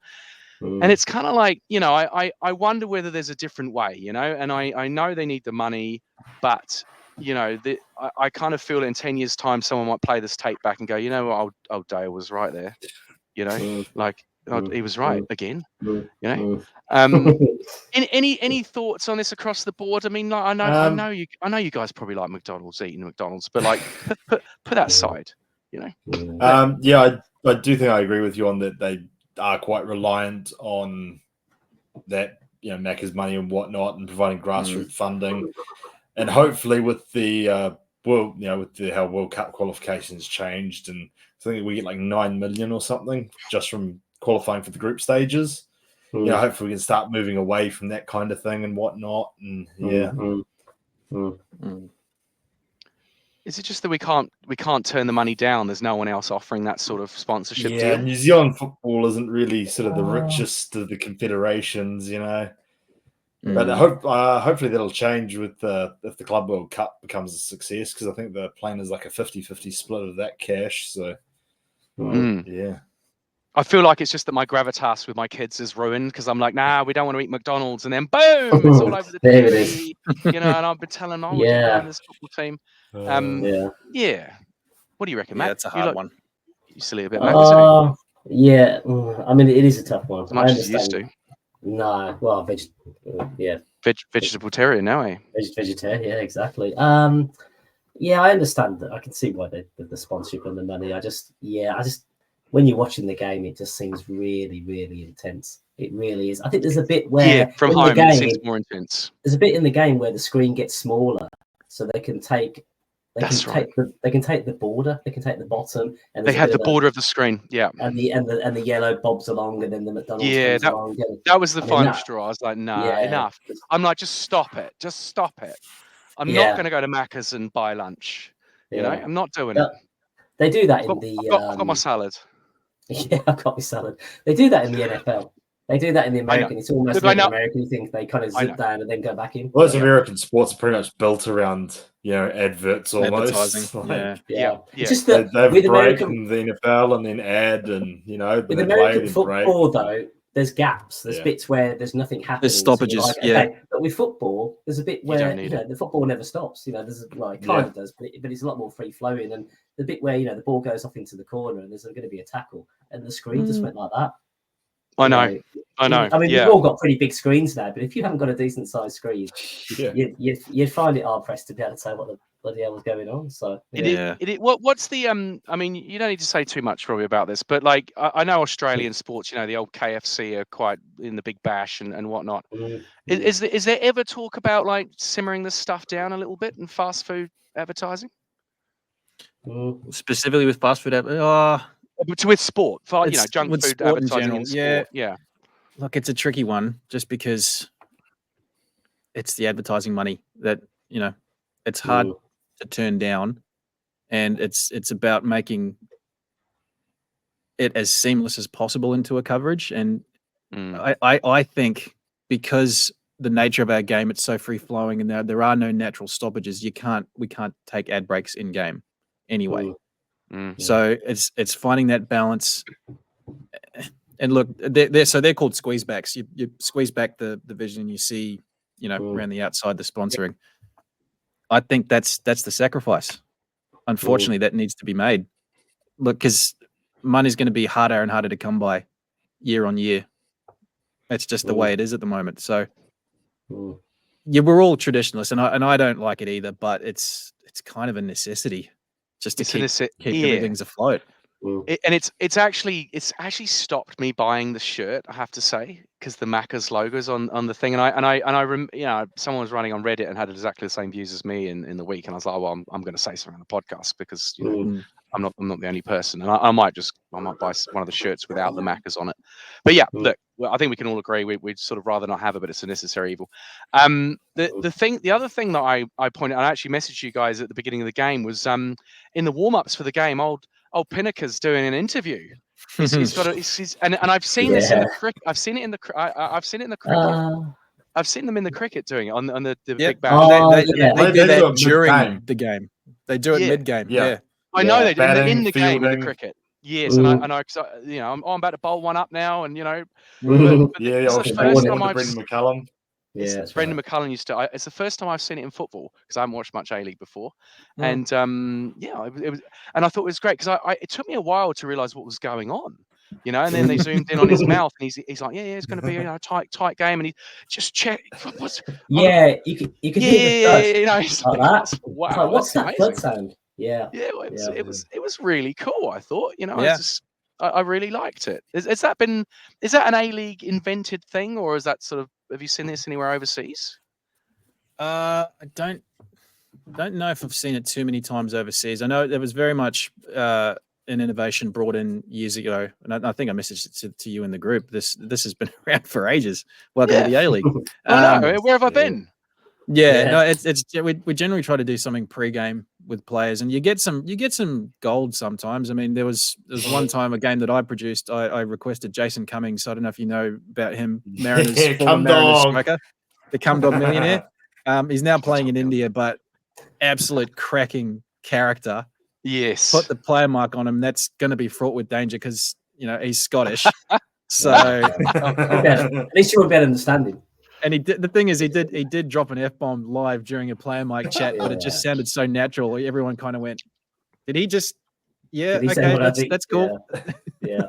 And it's kind of like, I wonder whether there's a different way, and I know they need the money, but I kind of feel in 10 years' time, someone might play this tape back and go, old Dale was right there, he was right again, Any thoughts on this across the board? I mean, I know you guys probably like McDonald's, eating McDonald's, but put that aside, I do think I agree with you on that. They are quite reliant on that, Macca's money and whatnot, and providing grassroots funding, and hopefully with the how World Cup qualifications changed, and I think we get like 9 million or something just from qualifying for the group stages. Hopefully we can start moving away from that kind of thing and whatnot. And Is it just that we can't turn the money down? There's no one else offering that sort of sponsorship deal. New Zealand football isn't really sort of the richest of the confederations, But hopefully that'll change with if the Club World Cup becomes a success, because I think the plan is like a 50-50 split of that cash. So yeah. I feel like it's just that my gravitas with my kids is ruined, because I'm like, nah, we don't want to eat McDonald's, and then boom, it's all over the There it TV, and I've been telling them, we're going this football team. What do you reckon, Matt? That's a hard one. You silly a bit, Matt, isn't it? Yeah, I mean, it is a tough one. As much as you used to. No, well, vegetarian now, eh? Vegetarian, yeah, exactly. Yeah, I understand that. I can see why the sponsorship and the money. I just when you're watching the game, it just seems really, really intense. It really is. I think there's a bit where from home it seems more intense. There's a bit in the game where the screen gets smaller, so they can take the border, they can take the bottom, and they have the border of the screen, and the yellow bobs along, and then the McDonald's comes along. That was the final straw. I was like, nah, enough. I'm like, just stop it. I'm not going to go to Maccas and buy lunch. I'm not doing it. They do that I've got my salad. Yeah, I've got my salad. They do that in the NFL. They do that in the American. It's almost like American. You think they kind of zip down and then go back in. Well, those American sports are pretty much built around adverts almost. Advertising. It's just that they have with break American in the NFL and then ad, and with American football though, there's gaps. There's bits where there's nothing happening. There's stoppages. So but with football, there's a bit where the football never stops. There's it kind of does, but it's a lot more free flowing. And the bit where the ball goes off into the corner and there's going to be a tackle, and the screen just went like that. I know. I mean, we've all got pretty big screens now, but if you haven't got a decent sized screen, you'd find it hard pressed to be able to say what the bloody hell was going on. So what's the I mean, you don't need to say too much, Robbie, about this, but I know Australian sports, the old KFC are quite in the big bash and whatnot. Is there ever talk about simmering this stuff down a little bit in fast food advertising? Specifically with fast food with sport, junk with food sport advertising in general, yeah. Look, it's a tricky one, just because it's the advertising money that it's hard to turn down, and it's about making it as seamless as possible into a coverage. And I think because the nature of our game, it's so free flowing, and there are no natural stoppages. We can't take ad breaks in game anyway. So it's finding that balance. And look, they're called squeeze backs. You squeeze back the vision and you see, around the outside, the sponsoring. I think that's the sacrifice. Unfortunately, that needs to be made. Look, because money's going to be harder and harder to come by year on year. That's just the way it is at the moment. So, we're all traditionalists, and I don't like it either. But it's kind of a necessity just to keep everything's afloat. And it's actually stopped me buying the shirt, I have to say, because the Maccas logo's on the thing, and someone was running on Reddit and had exactly the same views as me in the week, and I was like, well, I'm going to say something on the podcast because I'm not the only person, and I might buy one of the shirts without the Maccas on it. But yeah, look, I think we can all agree we'd sort of rather not have it, but it's a necessary evil. The other thing that I pointed, I actually messaged you guys at the beginning of the game was in the warm-ups for the game, old Pinnaker's doing an interview. And I've seen this in the cricket. I've seen it in the cricket. I've seen them in the cricket doing it on the big bash. They do that during the game. They do it mid-game. Yeah. I know they do in the fielding. game in the cricket. Yes, and I know, I'm about to bowl one up now, and but it's the first time Brendan McCullum. Brendan McCullum used to. It's the first time I've seen it in football because I haven't watched much A-League before, and it was, and I thought it was great because it took me a while to realise what was going on, and then they zoomed in on his mouth, and he's like, it's going to be a tight game, and he just checked. You can hear the like that. Wow, what's that blood sound? It was really cool. I thought, I really liked it. Is that an A-League invented thing, or is that sort of, have you seen this anywhere overseas? I don't know if I've seen it too many times overseas. I know there was very much an innovation brought in years ago, and I think I messaged it to you in the group. This has been around for ages. Welcome to the A-League. Where have I been? No, we generally try to do something pre-game with players, and you get some gold sometimes. I mean, there was one time a game that I produced. I requested Jason Cummings. I don't know if you know about him, Mariners striker, the Cum Dog millionaire. He's now playing in India, but absolute cracking character. Yes, put the player mark on him. That's going to be fraught with danger because he's Scottish. So at least you were better understanding. And the thing is, he did drop an F-bomb live during a player mic chat, but it just sounded so natural. Everyone kind of went, "Did he just?" Yeah, okay, that's cool. Yeah,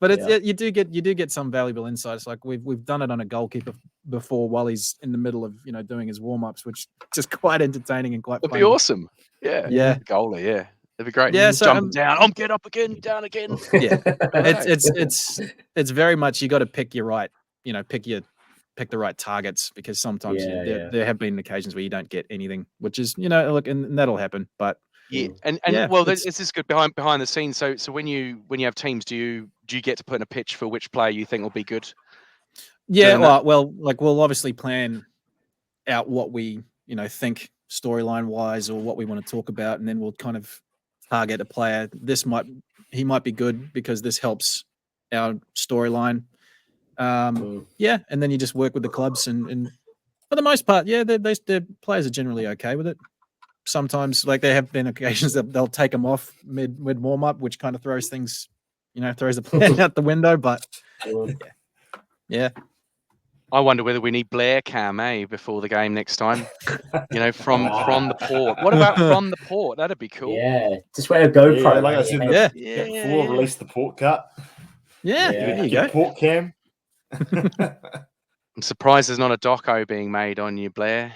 but you do get some valuable insights. Like we've done it on a goalkeeper before while he's in the middle of doing his warm-ups, which is just quite entertaining and quite. It'd be awesome. Yeah, goalie. Yeah, it'd be great. Yeah, so jump down. Get up again, down again. Yeah, it's very much you got to pick your right. Pick the right targets because sometimes there have been occasions where you don't get anything, which is look, and that'll happen. But this is good behind the scenes. So when you have teams, do you get to put in a pitch for which player you think will be good? Yeah, well, like we'll obviously plan out what we think storyline wise or what we want to talk about, and then we'll kind of target a player. He might be good because this helps our storyline. And then you just work with the clubs and for the most part, the players are generally okay with it. Sometimes, like there have been occasions that they'll take them off mid warm up, which kind of throws things, throws the plan out the window. But yeah. I wonder whether we need Blair cam before the game next time. From the port. What about from the port? That'd be cool. Yeah, just wear a GoPro. Yeah, like I said before, release the port cut. Yeah, there you go. Port cam. I'm surprised there's not a doco being made on you, Blair.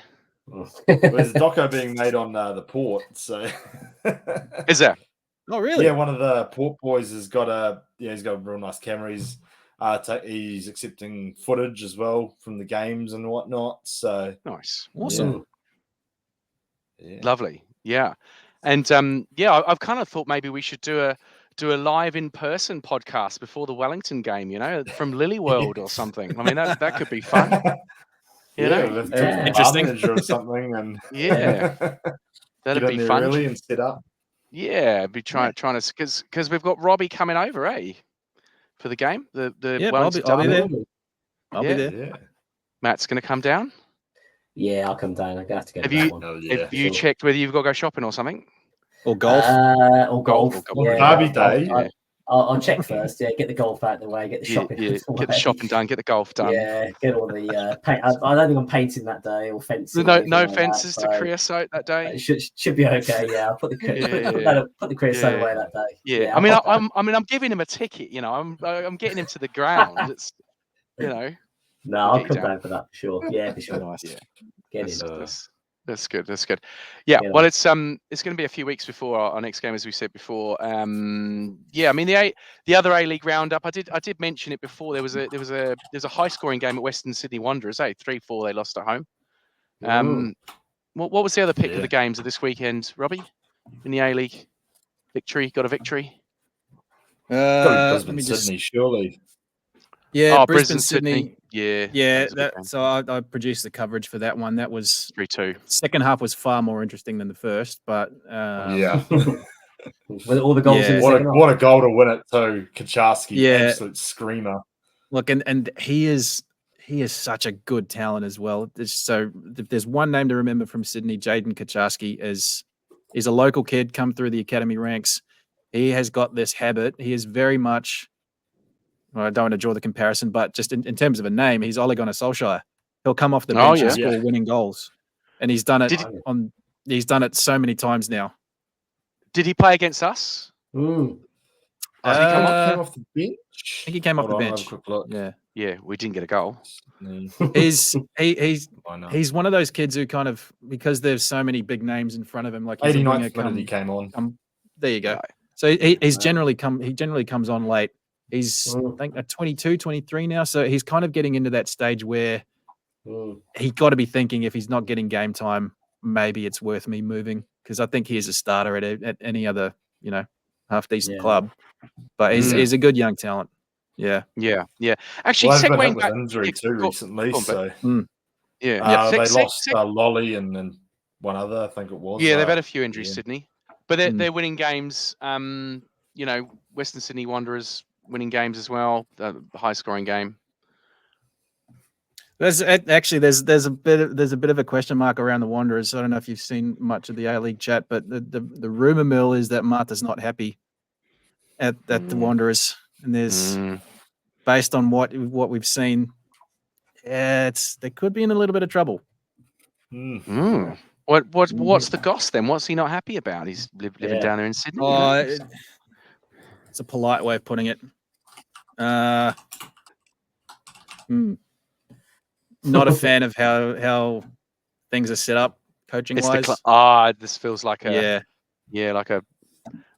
There's a doco being made on the port. So is there? Oh, really? Yeah, one of the port boys has got he's got a real nice camera. He's accepting footage as well from the games and whatnot. So nice, awesome, lovely, yeah. And I've kind of thought maybe we should do a live in-person podcast before the Wellington game, from Lily World or something. I mean, that could be fun. Interesting or something, and that'd be fun. Really, and set up. Yeah, be trying to because we've got Robbie coming over, for the game. The Wellington. I'll be there. I'll be there. Yeah. Matt's going to come down. Yeah, I'll come down. I have to go. Have you checked whether you've got to go shopping or something? Or golf. Or golf. Golf. Yeah, Derby day. I'll check first. Yeah, get the golf out of the way. Get the shopping. Yeah, out of the get the way. shopping done, get the golf done. Yeah, get all the paint. I don't think I'm painting that day or fencing. or No, anything no like fences that, to creosote that day. It should be okay. Yeah, I'll put the put the creosote away that day. Yeah, I'm giving him a ticket. I'm getting him to the ground. It's, No, we'll I'll get you come down. down for that for sure. Yeah, for sure. Nice. Yeah. Get That's, in. that's good. That's good. Yeah. Yeah. Well, it's going to be a few weeks before our next game, as we said before. Yeah. I mean, the other A-League roundup. I did mention it before. There was a high scoring game at Western Sydney Wanderers. 3-4. They lost at home. What was the other pick of the games of this weekend, Robbie? In the A-League victory, got a victory. Brisbane, Sydney, surely. Yeah, Brisbane, Sydney. Yeah. So I produced the coverage for that one. That was 3-2. Second half was far more interesting than the first, but With all the goals in the second half. What a goal to win it too. Kaczarski, absolute screamer. Look, and he is such a good talent as well. So if there's one name to remember from Sydney, Jaden Kaczarski is a local kid, come through the academy ranks. He has got this habit. He is very much, well, I don't want to draw the comparison, but just in terms of a name, he's Ole Gunnar Solskjaer. He'll come off the bench and score winning goals. And he's done it he's done it so many times now. Did he play against us? Did he came off the bench? I think he came off the bench. Yeah, we didn't get a goal. He's one of those kids who kind of, because there's so many big names in front of him, like 89th minute he came on. There you go. So he's generally comes on late. He's I think 22, 23 now. So he's kind of getting into that stage where he's got to be thinking, if he's not getting game time, maybe it's worth me moving, because I think he is a starter at any other, half decent club. But he's a good young talent. Yeah. Actually, segueing back, injury too recently. They lost Lolly and one other, I think it was. Yeah, they've had a few injuries, Sydney, but they're winning games. Western Sydney Wanderers winning games as well. The high scoring game. There's a bit of a question mark around the Wanderers. I don't know if you've seen much of the A-League chat, but the rumor mill is that Martha's not happy at the Wanderers, and there's based on what we've seen, they could be in a little bit of trouble. What's the goss then? What's he not happy about? He's living down there in Sydney. It's a polite way of putting it. Not a fan of how things are set up coaching wise. This feels like like a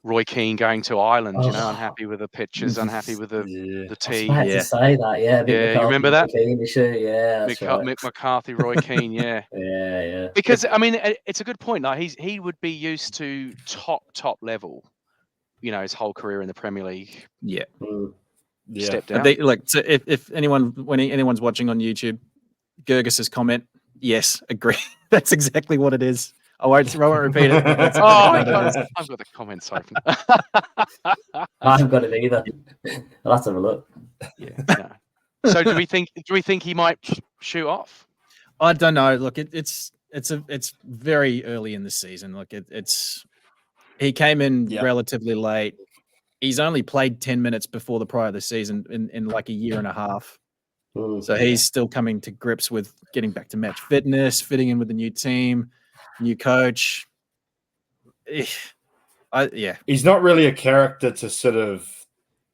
Roy Keane going to Ireland. Unhappy with the pitches, unhappy with the tea. I had to say that. You remember that? Mick McCarthy, Roy Keane. Yeah. Because I mean, it's a good point. Like he would be used to top level. His whole career in the Premier League. Yeah. Step down. So if anyone's watching on YouTube, Gergis's comment, yes, agree. That's exactly what it is. I won't repeat it. I've got the comments open. I haven't got it either. I'll have to have a look. Yeah. So do we think he might shoot off? I don't know. Look, it's very early in the season. Look, he came in relatively late. He's only played 10 minutes before the prior of the season in like a year and a half. So he's still coming to grips with getting back to match fitness, fitting in with the new team, new coach. He's not really a character to sort of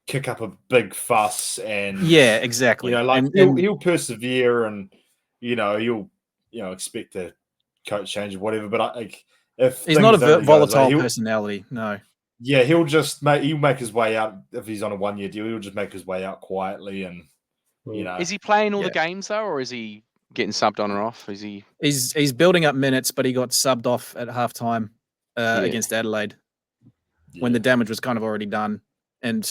kick up a big fuss and exactly. He'll persevere and he'll expect a coach change or whatever. But if he's not a volatile personality, no. Yeah, he'll make his way out if he's on a 1-year deal. He'll just make his way out quietly, and Is he playing all the games though, or is he getting subbed on or off? Is he? He's building up minutes, but he got subbed off at halftime against Adelaide when the damage was kind of already done. And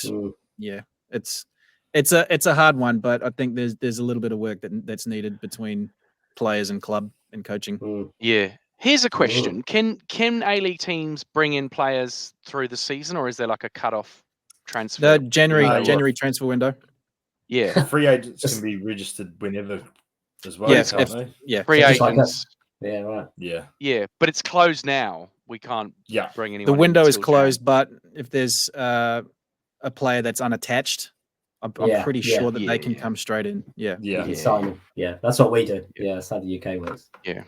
it's a hard one, but I think there's a little bit of work that's needed between players and club and coaching. Yeah. Here's a question: Can A-League teams bring in players through the season, or is there like a cut-off transfer? The January transfer window. Yeah, free agents can be registered whenever as well. Can't they? Free agents. Yeah, right. Yeah, but it's closed now. we can't Yeah. bring anyone. The in window is till closed, but if there's a player that's unattached, I'm pretty sure that they can come straight in. Yeah. You can sign them. Yeah, that's what we do. Yeah, that's how the UK works. Yeah.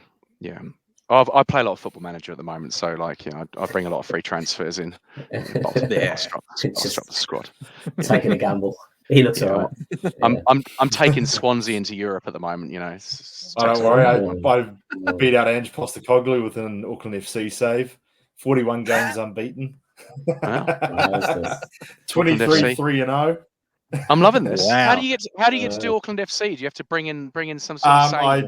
I play a lot of Football Manager at the moment, so like, I bring a lot of free transfers in. I'll strap the squad. Taking a gamble. He looks all right. I'm taking Swansea into Europe at the moment. Don't worry. I beat out Ange Postecoglou with an Auckland FC save. 41 games unbeaten. Wow. 23-3-0. I'm loving this. Wow. How do you get to do Auckland FC? Do you have to bring in some sort of I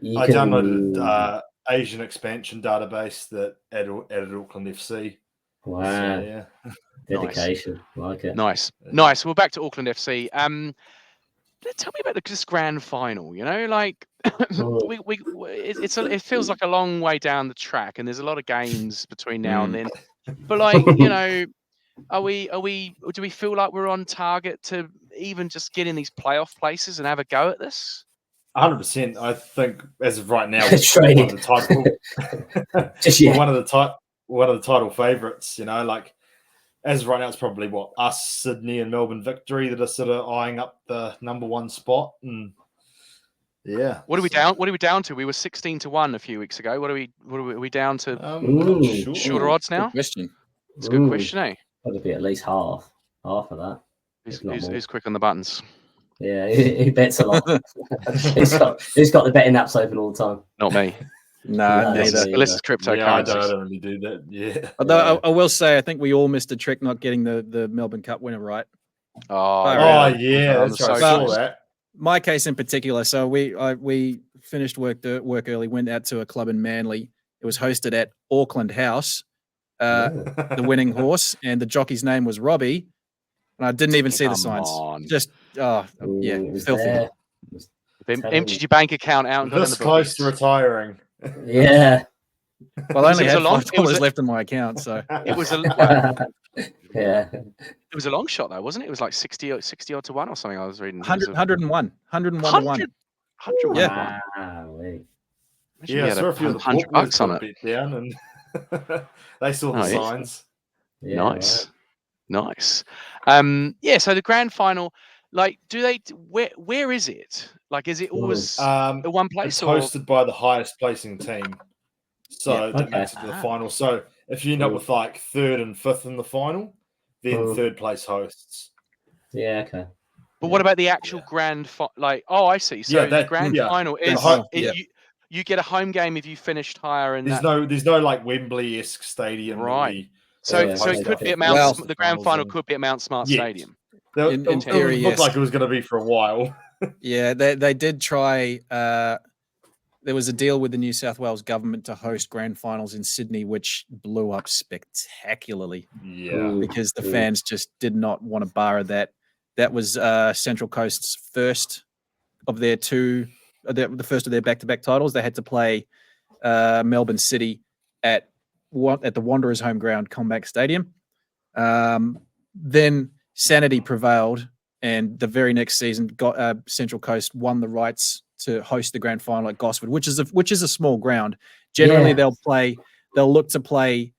downloaded Asian expansion database that added Auckland FC. Wow. So, yeah. Dedication. Like it. Nice. Well, back to Auckland FC. Tell me about this grand final. Like it feels like a long way down the track, and there's a lot of games between now and then. But like, do we feel like we're on target to even just get in these playoff places and have a go at this? 100%. I think as of right now, one of the title favourites. Like as of right now, it's probably us, Sydney, and Melbourne Victory that are sort of eyeing up the number one spot. And yeah, what are we down? What are we down to? We were 16-1 a few weeks ago. What are we down to? Shorter odds now. Good question. It's a good question, eh? That'd be at least half of that. Who's quick on the buttons? Yeah, he bets a lot. Who's got the betting apps open all the time? Not me. No, neither. Unless it's cryptocurrency. Yeah, I don't really do that. Yeah. Although I will say, I think we all missed a trick not getting the Melbourne Cup winner right. Oh yeah, that's right. I saw that. My case in particular. So we finished work early, went out to a club in Manly. It was hosted at Auckland House. The winning horse, and the jockey's name was Robbie. And I didn't even see the signs. Just filthy. Emptied your bank account out and got in the close to retiring. Yeah. Well, I only had $5 left in my account, so it was a yeah. It was a long shot though, wasn't it? It was like 60 odd to 1 or something. I was reading 101 to 1. Yeah. Yeah, I saw a few of the $100 on it down, and they saw the signs. Yeah, nice. So the grand final, like, where is it? Like, is it always at one place? It's hosted by the highest placing team, so that makes it to the final. So if you end up with like 3rd and 5th in the final, then 3rd place hosts. Yeah, okay. But what about the actual grand I see. So the grand final is you get a home game if you finished higher. And there's no like Wembley-esque stadium, right? So it could be at Mount. The grand final could be at Mount Smart Stadium. In theory, it looked like it was going to be for a while. Yeah, they did try. There was a deal with the New South Wales government to host grand finals in Sydney, which blew up spectacularly. Yeah, because the fans just did not want to borrow that. That was Central Coast's first of their the first of their back-to-back titles. They had to play Melbourne City at the Wanderers' home ground, Combank Stadium. Then sanity prevailed, and the very next season, Central Coast won the rights to host the grand final at Gosford, which is a small ground. Generally, they'll look to play.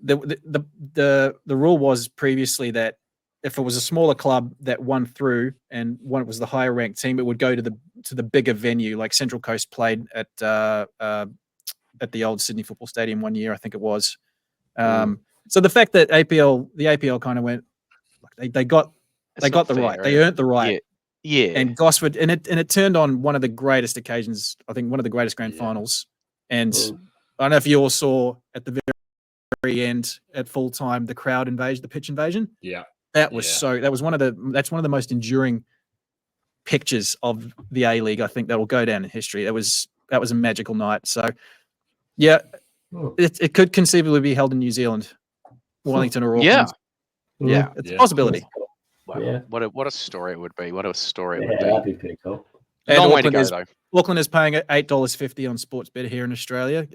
The rule was previously that if it was a smaller club that won through and one was the higher ranked team, it would go to the bigger venue. Like Central Coast played at the old Sydney Football Stadium one year, I think it was. So the fact that the APL kind of went, they got the right, they earned the right. Yeah. And Gosford, and it turned on one of the greatest occasions, I think one of the greatest grand finals. And I don't know if you all saw at the very end at full time, the crowd invasion, the pitch invasion. Yeah. That's one of the most enduring pictures of the A-League. I think that will go down in history. That was a magical night. So yeah, it could conceivably be held in New Zealand, Wellington or Auckland. Yeah, it's a possibility. Wow. Yeah. What a story it would be. What a story it would be. That'd be pretty cool. And long way to go, though. Auckland is paying $8.50 on Sportsbet here in Australia.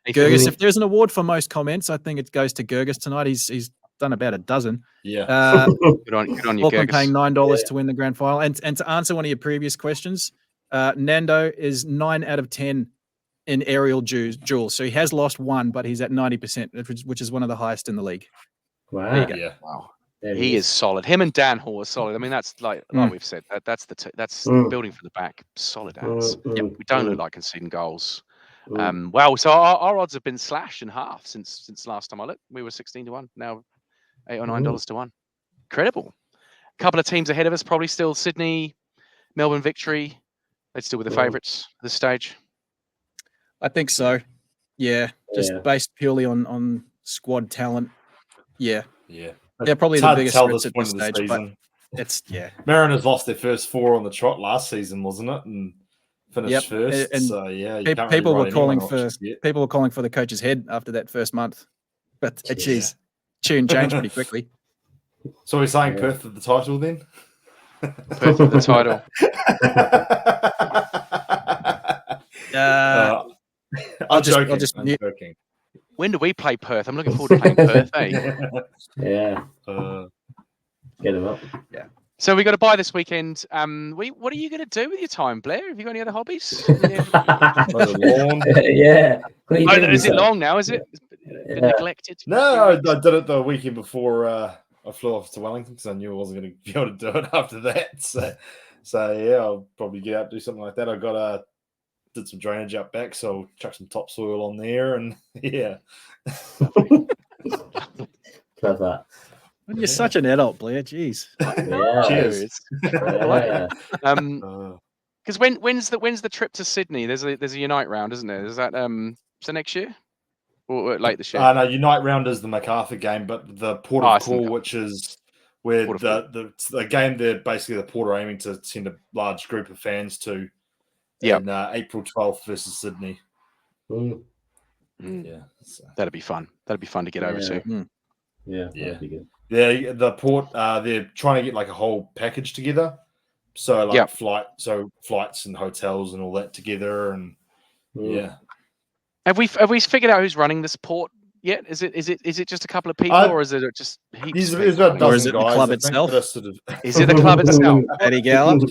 Gergis, if there's an award for most comments, I think it goes to Gergis tonight. He's done about a dozen. Yeah. Good on you, Auckland Gergis. paying $9 to win the grand final. And to answer one of your previous questions, Nando is 9 out of 10 in aerial duels. So he has lost one, but he's at 90%, which is one of the highest in the league. Wow. There you go. Yeah. Wow. There He is solid. Him and Dan Hall are solid. I mean, that's like we've said. That's building for the back. Solid ads. We don't look like conceding goals. Wow. So our odds have been slashed in half since last time I looked. We were 16-1. Now $8 or $9 to 1. Incredible. A couple of teams ahead of us. Probably still Sydney, Melbourne Victory. They'd still be the favourites at this stage. I think so. Yeah. Just based purely on squad talent. Yeah. Yeah. They're probably It's the hard to biggest tell threats this at point this of the stage, but season. it's Mariners lost their first 4 on the trot last season, wasn't it? And finished first. And so yeah, you can't people really were calling for the coach's head after that first month. But geez, tune changed pretty quickly. So we're saying Perth for the title then? Perth for the title. I'll just I'm joking. When do we play Perth? I'm looking forward to playing Perth. Yeah. Get them up. Yeah. So we got to buy this weekend. What are you going to do with your time, Blair? Have you got any other hobbies? Yeah. Is it long now? Is it? It's been neglected. No, I did it the weekend before I flew off to Wellington because I knew I wasn't going to be able to do it after that. So yeah, I'll probably get out and do something like that. I did some drainage up back, so I'll chuck some topsoil on there, and yeah. Love that. You're such an adult, Blair. Jeez. Yeah. Cheers. Because when's the trip to Sydney? There's a Unite round, isn't there? Is that next year or late this year? No, Unite round is the MacArthur game, but the Port of Call, which is where the game they're basically the Port are aiming to send a large group of fans to. In April 12th versus Sydney. Yeah, that'd be fun. That'd be fun to get over to. That'd be good. Yeah, the Port they're trying to get like a whole package together. So like flights and hotels and all that together, and Have we figured out who's running this Port yet? Is it just a couple of people, or is it just heaps? Or is it the club itself? Is it the club itself? Eddie Gallup?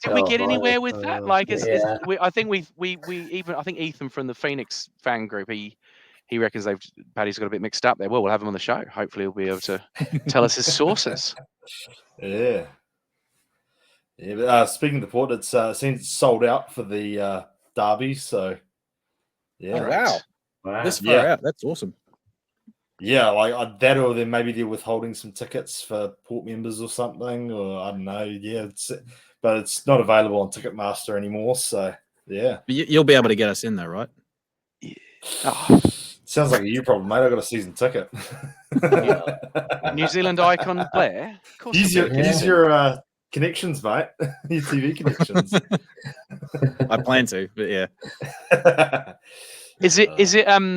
Did we get anywhere with that? Like, I think we even I think Ethan from the Phoenix fan group he reckons Paddy's got a bit mixed up there. Well, we'll have him on the show. Hopefully, he'll be able to tell us his sources. Yeah. But speaking of the Port, it seems sold out for the derby. So wow. This far out. That's awesome. Yeah, like that, or then maybe they're withholding some tickets for Port members or something, or I don't know. Yeah, but it's not available on Ticketmaster anymore. So yeah, but you'll be able to get us in though, right? Yeah. Oh. Sounds like a you problem, mate. I got a season ticket. New Zealand icon Blair. Of course, use your connections, mate. Your TV connections. I plan to, but yeah. Is it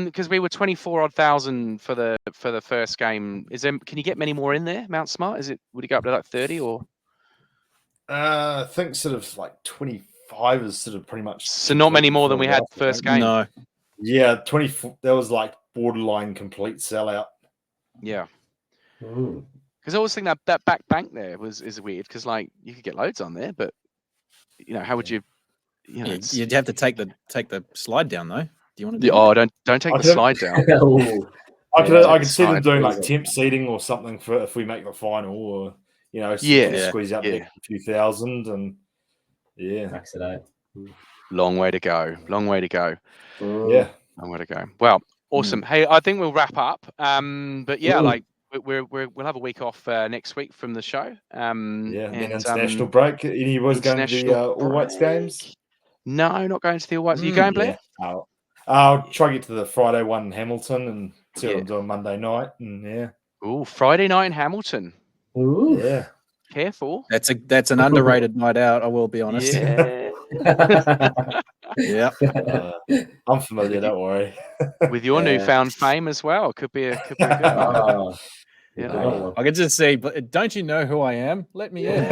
because we were 24,000 for the first game? Can you get many more in there, Mount Smart? Would it go up to like 30 or? I think sort of like 25 is sort of pretty much. So not many more than we had first game. No. Yeah, 24. That was like borderline complete sellout. Yeah. Because I always think that back bank there is weird because like you could get loads on there, but how would you? You'd have to take the slide down though. Do you want to? Don't take the slide down. I could see them doing like temp seating or something for if we make the final, or squeeze out a few thousand and max it out. Long way to go. Long way to go. Yeah, long way to go. Well, awesome. Hey, I think we'll wrap up. But yeah, like we'll have a week off next week from the show. And international break. Any was going to the All Whites games? No, not going to the All Whites. Are you going, Blair? Yeah. I'll try to get to the Friday one in Hamilton and see what I'm doing Monday night. And Ooh, Friday night in Hamilton. Ooh. Yeah. Careful. That's an underrated night out. I will be honest. Yeah. I'm familiar. Don't worry. With your newfound fame as well, could be a good one. I can just say, but don't you know who I am? Let me in.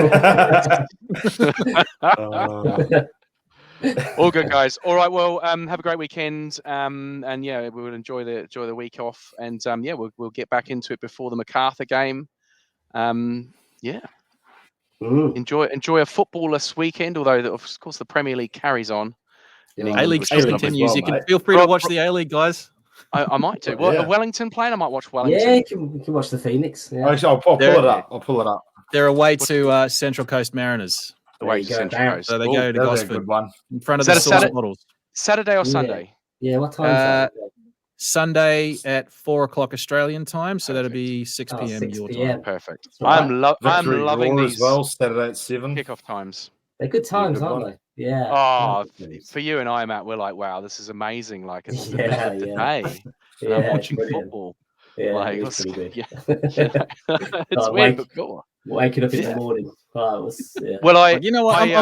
All good, guys. All right. Well, have a great weekend. And yeah, we will enjoy the week off. And yeah, we'll get back into it before the MacArthur game. Yeah. Enjoy a footballless weekend. Although of course the Premier League carries on. Yeah. A-League which still is A-League lovely. as continues. well, You can mate. feel free to Rob- watch the A-League, guys. I might do. Oh, yeah. Well, Wellington playing? I might watch Wellington. Yeah, you can watch the Phoenix. Yeah. Actually, I'll pull There- it up. I'll pull it up. They're away to Central Coast Mariners. Away There to you go, Central Darren. Coast. So they Oh, go to that'll be a Gosford good one. in front of Is the that a Sauce Saturday? Bottles. Saturday or Yeah. Sunday? Yeah, what time is that? Sunday at 4 o'clock Australian time. So that'll Perfect. be 6 p.m. 6 your p.m. time. Perfect. That's right. I'm Victory loving Roar these as well. Saturday at 7. kickoff times. They're good times, good aren't one. they? Yeah. Oh, Yeah. for you and I, Matt, we're like, wow, this is amazing. Like, it's the Yeah, middle of the yeah. day. Yeah, I'm it's watching brilliant. football. Yeah, Like, it's let's- pretty good. yeah, it's Like, weird, but cool. Waking up in Yeah. the morning. Oh, it was, yeah. Well, Like, you know what? I,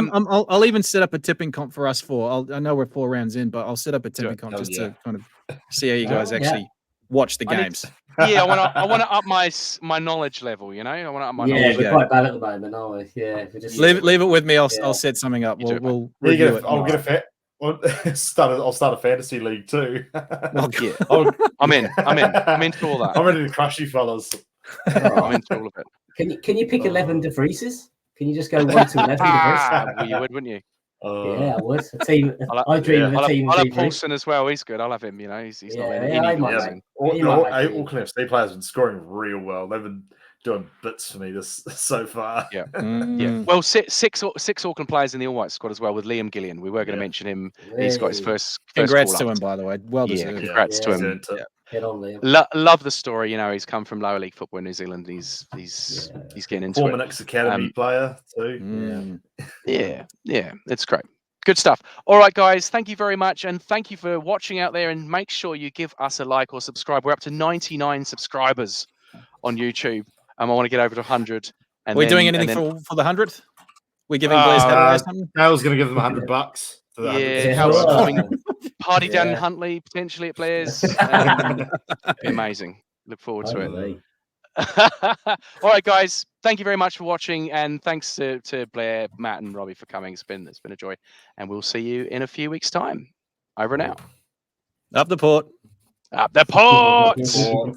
I'll even set up a tipping comp for us four. I know we're 4 rounds in, but I'll set up a tipping comp Hell just yeah. to kind of see how you guys Oh, yeah. actually watch the I need games. yeah, I want to up my knowledge level. You know, I want to up my Yeah, knowledge. you we're go. quite bad at the moment, aren't we? Yeah, we're just Leave it with me. Yeah. I'll set something up. You do We'll it, we'll Yeah, review it. I'll get a fat. I'll start a fantasy league too. Well, Yeah, I'll- I'm in into all that. I'm ready to crush you, fellas. I'm into all of it. Can you pick Oh. 11 DeVrieses? Can you just go 1 to 11 DeVries? Well, you would, wouldn't you? Yeah, I would. A team. I'll- I dream of I'll a team have of DeVries. Paulson as well. He's good. I'll have him. You know, he's not Yeah, any yeah, I any might guys make- in. You might make it. Auckland FC players have been scoring real well. They've been doing bits for me this so far. Yeah. Mm. Yeah. Well, six Auckland players in the All White squad as well with Liam Gillian. We were going to Yeah. mention him. He's got his Hey, first Congrats call to up. him, by the way. Well Yeah, deserved. congrats to Yeah. him. Earned it. Get on, Liam. Love the story. You know, he's come from lower league football in New Zealand. He's getting into Former it. Knicks Academy player too. Mm. Yeah, it's great. Good stuff. All right, guys, thank you very much. And thank you for watching out there. And make sure you give us a like or subscribe. We're up to 99 subscribers on YouTube. I want to get over to 100. And Are we then- doing and anything then- for the 100th? We're giving Blair's head away or something? Dale's going to give them $100 for the Yeah, 100. Howard's Yeah. coming. Party down in Yeah. Huntley, potentially at Blair's. Be amazing. Look forward to it. Hopefully. All right, guys. Thank you very much for watching, and thanks to Blair, Matt, and Robbie for coming. It's been a joy, and we'll see you in a few weeks' time. Over and out. Up the port. Up the port. Or-